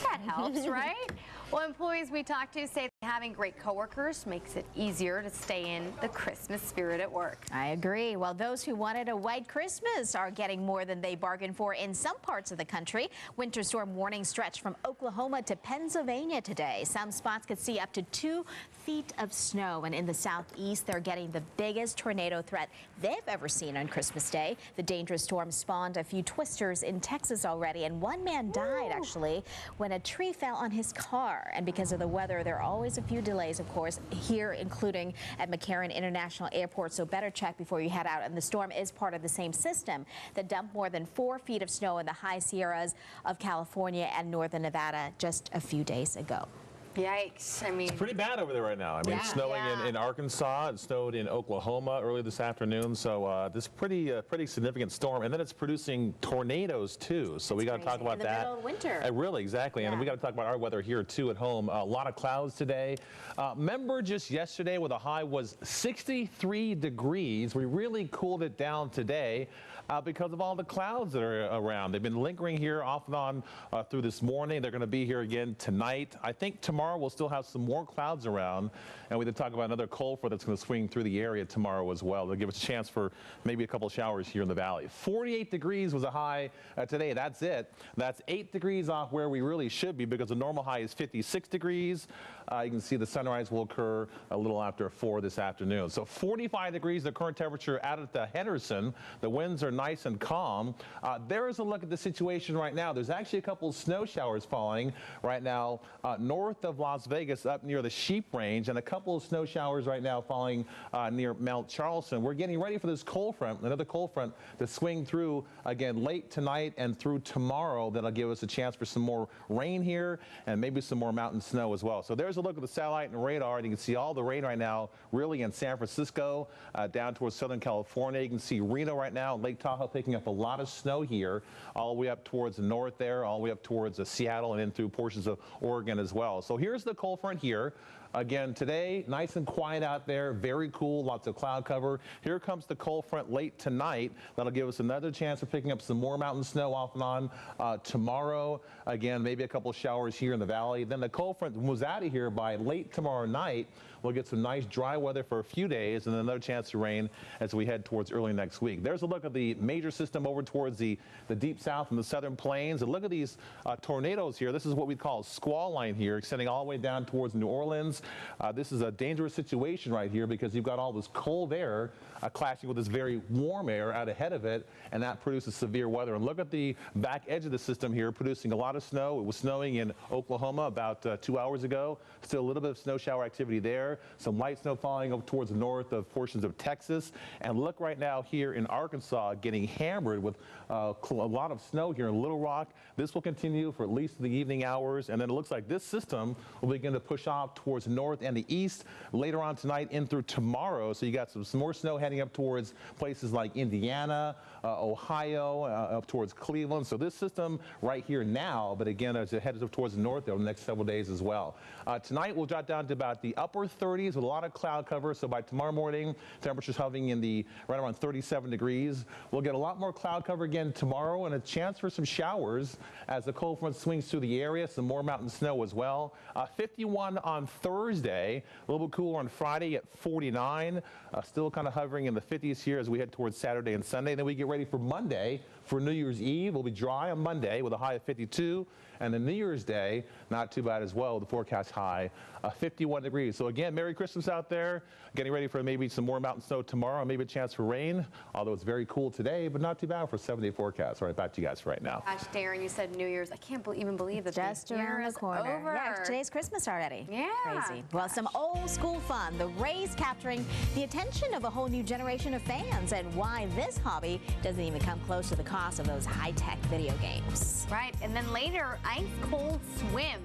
That helps, right? Well, employees we talked to say that having great coworkers makes it easier to stay in the Christmas spirit at work. I agree. Well, those who wanted a white Christmas are getting more than they bargained for in some parts of the country. Winter storm warnings stretch from Oklahoma to Pennsylvania today. Some spots could see up to 2 feet of snow, and in the southeast, they're getting the biggest tornado threat they've ever seen on Christmas Day. The dangerous storm spawned a few twisters in Texas already, and one man died actually when a tree fell on his car. And because of the weather, there are always a few delays, of course, here, including at McCarran International Airport. So better check before you head out. And the storm is part of the same system that dumped more than 4 feet of snow in the high Sierras of California and northern Nevada just a few days ago. Yikes. I mean, it's pretty bad over there right now. I mean, it's snowing in Arkansas. It snowed in Oklahoma early this afternoon. So this pretty significant storm. And then it's producing tornadoes, too. So we got to talk about that. In the middle of winter. Really, exactly. And we got to talk about our weather here, too, at home. A lot of clouds today. Remember just yesterday where the high was 63 degrees. We really cooled it down today because of all the clouds that are around. They've been lingering here off and on through this morning. They're going to be here again tonight. I think tomorrow we'll still have some more clouds around, and we did talk about another cold front that's going to swing through the area tomorrow as well. They'll give us a chance for maybe a couple showers here in the valley. 48 degrees was a high today. That's it. That's 8 degrees off where we really should be because the normal high is 56 degrees. You can see the sunrise will occur a little after 4 this afternoon. So 45 degrees, the current temperature out at the Henderson. The winds are nice and calm. There is a look at the situation right now. There's actually a couple of snow showers falling right now north of Las Vegas up near the Sheep Range, and a couple of snow showers right now falling near Mount Charleston. We're getting ready for this cold front, another cold front, to swing through again late tonight and through tomorrow. That'll give us a chance for some more rain here and maybe some more mountain snow as well. So there's a look at the satellite and radar, and you can see all the rain right now really in San Francisco down towards Southern California. You can see Reno right now, Lake Tahoe picking up a lot of snow here all the way up towards the north there, all the way up towards Seattle and in through portions of Oregon as well. So here's the cold front here. Again, today, nice and quiet out there, very cool, lots of cloud cover. Here comes the cold front late tonight. That'll give us another chance of picking up some more mountain snow off and on tomorrow. Again, maybe a couple showers here in the valley. Then the cold front moves out of here by late tomorrow night. We'll get some nice dry weather for a few days and then another chance to rain as we head towards early next week. There's a look at the major system over towards the deep south and the southern plains. And look at these tornadoes here. This is what we call a squall line here, extending all the way down towards New Orleans. This is a dangerous situation right here because you've got all this cold air clashing with this very warm air out ahead of it, and that produces severe weather. And look at the back edge of the system here, producing a lot of snow. It was snowing in Oklahoma about 2 hours ago. Still a little bit of snow shower activity there. Some light snow falling up towards the north of portions of Texas. And look right now here in Arkansas, getting hammered with a lot of snow here in Little Rock. This will continue for at least the evening hours, and then it looks like this system will begin to push off towards towards the north and the east later on tonight in through tomorrow. So you got some more snow heading up towards places like Indiana, Ohio, up towards Cleveland. So this system right here now, but again, as it heads up towards the north over the next several days as well. Tonight we'll drop down to about the upper 30s with a lot of cloud cover. So by tomorrow morning, temperatures hovering in the right around 37 degrees. We'll get a lot more cloud cover again tomorrow and a chance for some showers as the cold front swings through the area. Some more mountain snow as well. 51 on Thursday, a little bit cooler on Friday at 49. Still kind of hovering in the 50s here as we head towards Saturday and Sunday. Then we get ready for Monday for New Year's Eve. We'll be dry on Monday with a high of 52. And then New Year's Day, not too bad as well. The forecast high, 51 degrees. So again, Merry Christmas out there. Getting ready for maybe some more mountain snow tomorrow, maybe a chance for rain. Although it's very cool today, but not too bad for a 7-day forecast. All right, back to you guys right now. Gosh, Darren, you said New Year's. I can't even believe that just around the corner. Over. Yeah, today's Christmas already. Yeah. Crazy. Well, some old school fun. The Rays capturing the attention of a whole new generation of fans, and why this hobby doesn't even come close to the cost of those high-tech video games. Right, and then later, ice cold swim.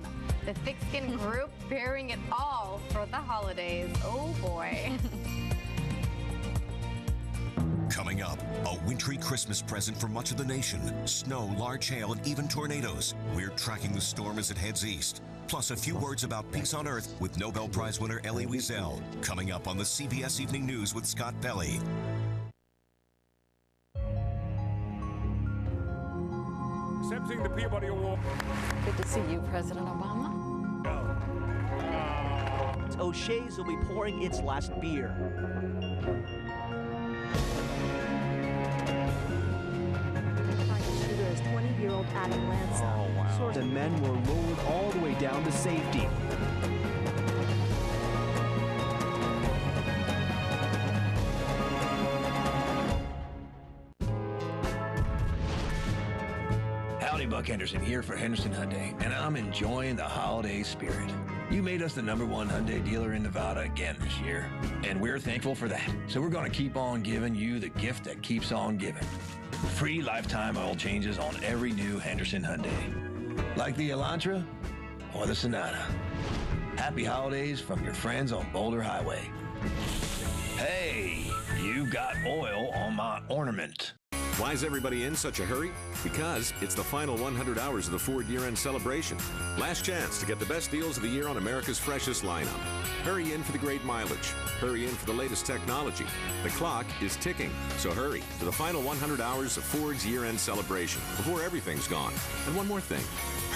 The thick-skinned group bearing it all for the holidays. Oh boy. Coming up, a wintry Christmas present for much of the nation. Snow, large hail, and even tornadoes. We're tracking the storm as it heads east. Plus a few words about peace on Earth with Nobel Prize winner Elie Wiesel. Coming up on the CBS Evening News with Scott Pelley. Accepting the Peabody Award. Good to see you, President Obama. O'Shea's will be pouring its last beer. Shooter is 20-year-old Adam Lanza. Oh, wow. The men were lowered all the way down to safety. Howdy, Buck Henderson here for Henderson Hyundai, and I'm enjoying the holiday spirit. You made us the #1 Hyundai dealer in Nevada again this year, and we're thankful for that. So we're going to keep on giving you the gift that keeps on giving. Free lifetime oil changes on every new Henderson Hyundai. Like the Elantra or the Sonata. Happy holidays from your friends on Boulder Highway. Hey, you got oil on my ornament. Why is everybody in such a hurry? Because it's the final 100 hours of the Ford year-end celebration. Last chance to get the best deals of the year on America's freshest lineup. Hurry in for the great mileage. Hurry in for the latest technology. The clock is ticking, so hurry to the final 100 hours of Ford's year-end celebration before everything's gone. And one more thing,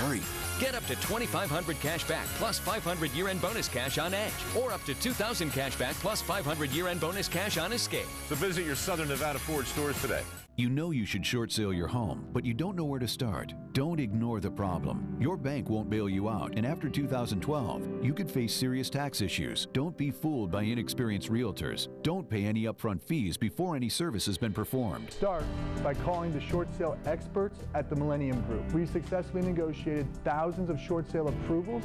hurry. Get up to $2,500 cash back plus $500 year-end bonus cash on Edge, or up to $2,000 cash back plus $500 year-end bonus cash on Escape. So visit your Southern Nevada Ford stores today. You know you should short sale your home, but you don't know where to start. Don't ignore the problem. Your bank won't bail you out, and after 2012, you could face serious tax issues. Don't be fooled by inexperienced realtors. Don't pay any upfront fees before any service has been performed. Start by calling the short sale experts at the Millennium Group. We've successfully negotiated thousands of short sale approvals,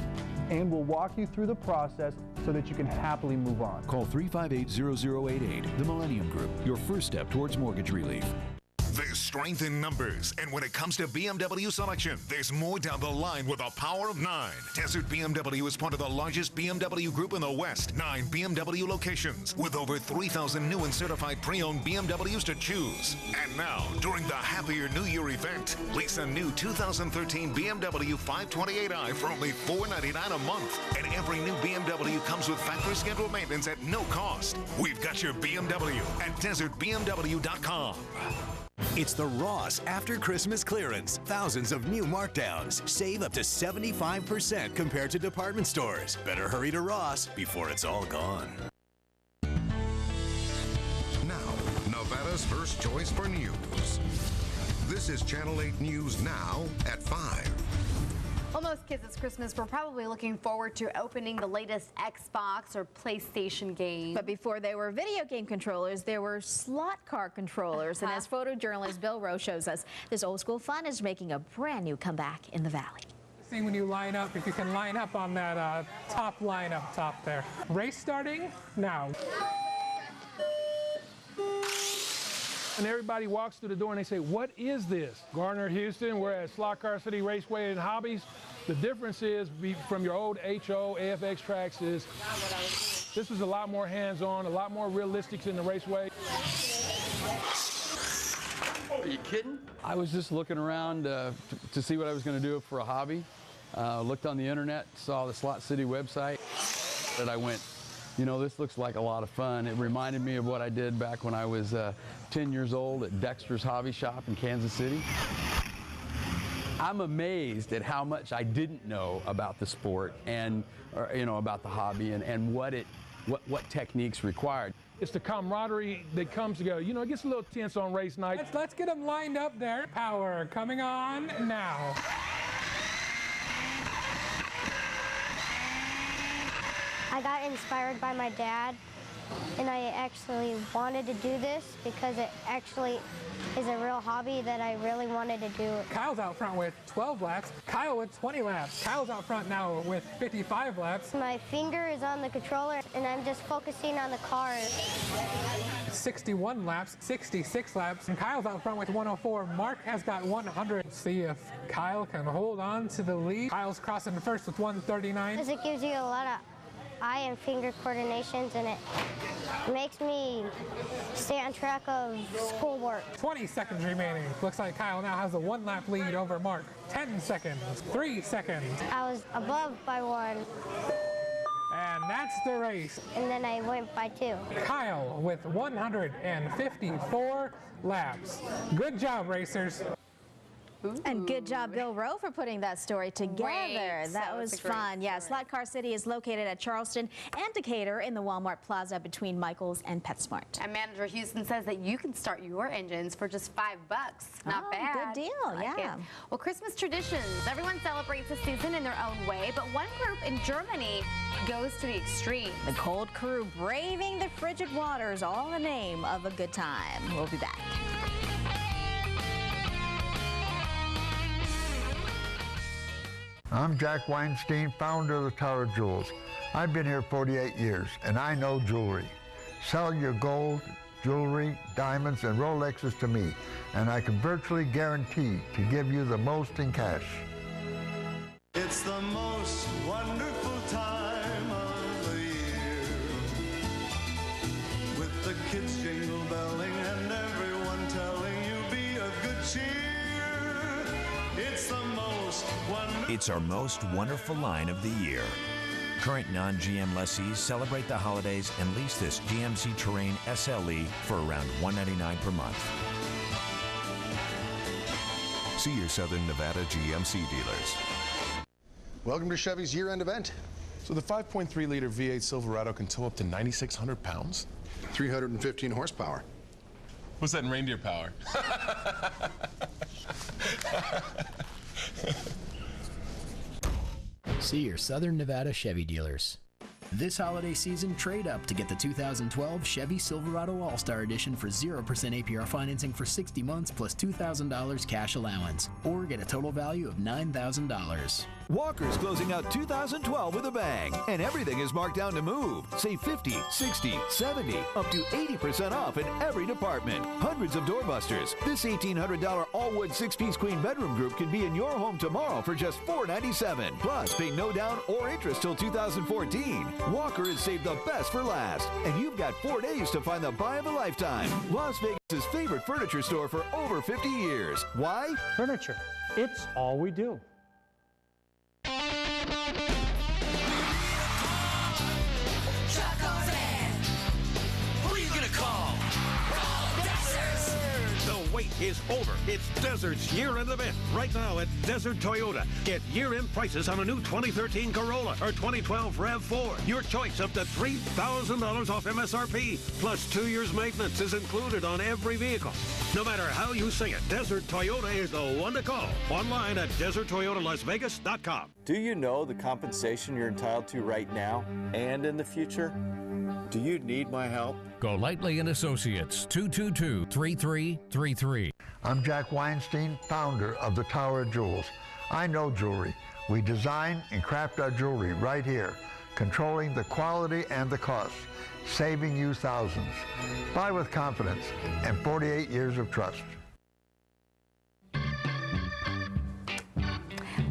and we'll walk you through the process so that you can happily move on. Call 358-0088, the Millennium Group, your first step towards mortgage relief. There's strength in numbers, and when it comes to BMW selection, there's more down the line with a power of 9. Desert BMW is part of the largest BMW group in the West. 9 BMW locations with over 3,000 new and certified pre-owned BMWs to choose. And now, during the Happier New Year event, lease a new 2013 BMW 528i for only $499 a month. And every new BMW comes with factory scheduled maintenance at no cost. We've got your BMW at desertbmw.com. It's the Ross After Christmas Clearance. Thousands of new markdowns. Save up to 75% compared to department stores. Better hurry to Ross before it's all gone. Now, Nevada's first choice for news. This is Channel 8 News Now at 5. Well, most kids this Christmas were probably looking forward to opening the latest Xbox or PlayStation game. But before they were video game controllers, there were slot car controllers. And as photojournalist Bill Rowe shows us, this old school fun is making a brand new comeback in the Valley. Thing when you line up, if you can line up on that top line up top there. Race starting now. And everybody walks through the door and they say, what is this? Garner, Houston, we're at Slot Car City Raceway and Hobbies. The difference is from your old HO, AFX tracks is this is a lot more hands-on, a lot more realistic in the raceway. Are you kidding? I was just looking around to see what I was going to do for a hobby. Looked on the internet, saw the Slot City website, and I went, you know, this looks like a lot of fun. It reminded me of what I did back when I was 10 years old at Dexter's Hobby Shop in Kansas City. I'm amazed at how much I didn't know about the sport and, you know, about the hobby and what techniques required. It's the camaraderie that comes together. You know, it gets a little tense on race night. Let's get them lined up there. Power coming on now. I got inspired by my dad, and I actually wanted to do this because it actually is a real hobby that I really wanted to do. Kyle's out front with 12 laps. Kyle with 20 laps. Kyle's out front now with 55 laps. My finger is on the controller, and I'm just focusing on the car. 61 laps, 66 laps, and Kyle's out front with 104. Mark has got 100. See if Kyle can hold on to the lead. Kyle's crossing first with 139. Because it gives you a lot of eye and finger coordinations, and it makes me stay on track of schoolwork. 20 seconds remaining. Looks like Kyle now has a 1 lap lead over Mark. 10 seconds, 3 seconds. I was above by 1. And that's the race. And then I went by 2. Kyle with 154 laps. Good job, racers. Ooh. And good job, Bill Rowe, for putting that story together. That was fun. Yeah, Slot Car City is located at Charleston and Decatur in the Walmart Plaza between Michaels and PetSmart. And Manager Houston says that you can start your engines for just $5. Not bad. Good deal, yeah. Well, Christmas traditions. Everyone celebrates the season in their own way, but one group in Germany goes to the extreme. The cold crew braving the frigid waters, all in the name of a good time. We'll be back. I'm Jack Weinstein, founder of the Tower of Jewels. I've been here 48 years, and I know jewelry. Sell your gold, jewelry, diamonds, and Rolexes to me, and I can virtually guarantee to give you the most in cash. It's the most wonderful time of the year, with the kids jingle belling and everyone telling you be of good cheer. It's the most wonderful. It's our most wonderful line of the year. Current non-GM lessees celebrate the holidays and lease this GMC Terrain SLE for around $199 per month. See your Southern Nevada GMC dealers. Welcome to Chevy's year-end event. So the 5.3-liter V8 Silverado can tow up to 9,600 pounds? 315 horsepower. What's that in reindeer power? See your Southern Nevada Chevy dealers. This holiday season, trade up to get the 2012 Chevy Silverado All-Star Edition for 0% APR financing for 60 months plus $2,000 cash allowance, or get a total value of $9,000. Walker's closing out 2012 with a bang, and everything is marked down to move. Save 50, 60, 70, up to 80% off in every department. Hundreds of doorbusters. This $1,800 all-wood 6-piece queen bedroom group can be in your home tomorrow for just $497. Plus, pay no down or interest till 2014. Walker has saved the best for last, and you've got 4 days to find the buy of a lifetime. Las Vegas' favorite furniture store for over 50 years. Why? Furniture. It's all we do. Who are you gonna call? The wait is over. It's Desert's year-end event right now at Desert Toyota. Get year-end prices on a new 2013 Corolla or 2012 RAV4. Your choice up to $3,000 off MSRP. Plus 2 years maintenance is included on every vehicle. No matter how you sing it, Desert Toyota is the one to call. Online at DesertToyotaLasVegas.com. Do you know the compensation you're entitled to right now and in the future? Do you need my help? Golightly & Associates, 222-3333. I'm Jack Weinstein, founder of the Tower of Jewels. I know jewelry. We design and craft our jewelry right here, controlling the quality and the cost, saving you thousands. Buy with confidence and 48 years of trust.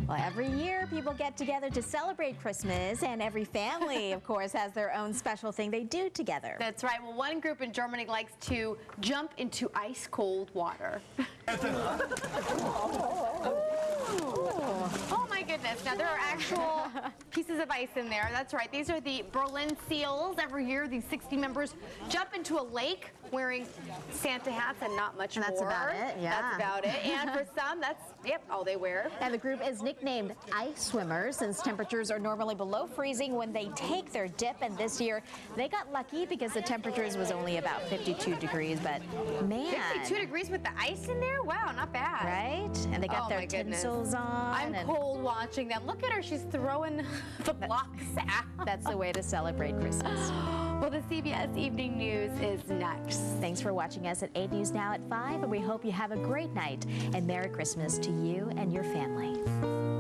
Well, every year people get together to celebrate Christmas, and every family, of course, has their own special thing they do together. That's right. Well, one group in Germany likes to jump into ice-cold water. Oh my goodness. Now there are actual pieces of ice in there. That's right. These are the Berlin Seals. Every year these 60 members jump into a lake wearing Santa hats and not much more. That's about it, yeah. That's about it. And for some, that's, yep, all they wear. And the group is nicknamed Ice Swimmers since temperatures are normally below freezing when they take their dip. And this year they got lucky because the temperatures was only about 52 degrees. But man. 52 degrees with the ice in there? Wow, not bad. Right? And they got their tinsels on. I'm cold watching them. Look at her. She's throwing the blocks out. That's the way to celebrate Christmas. Well, the CBS Evening News is next. Thanks for watching us at 8 News Now at 5, and we hope you have a great night and Merry Christmas to you and your family.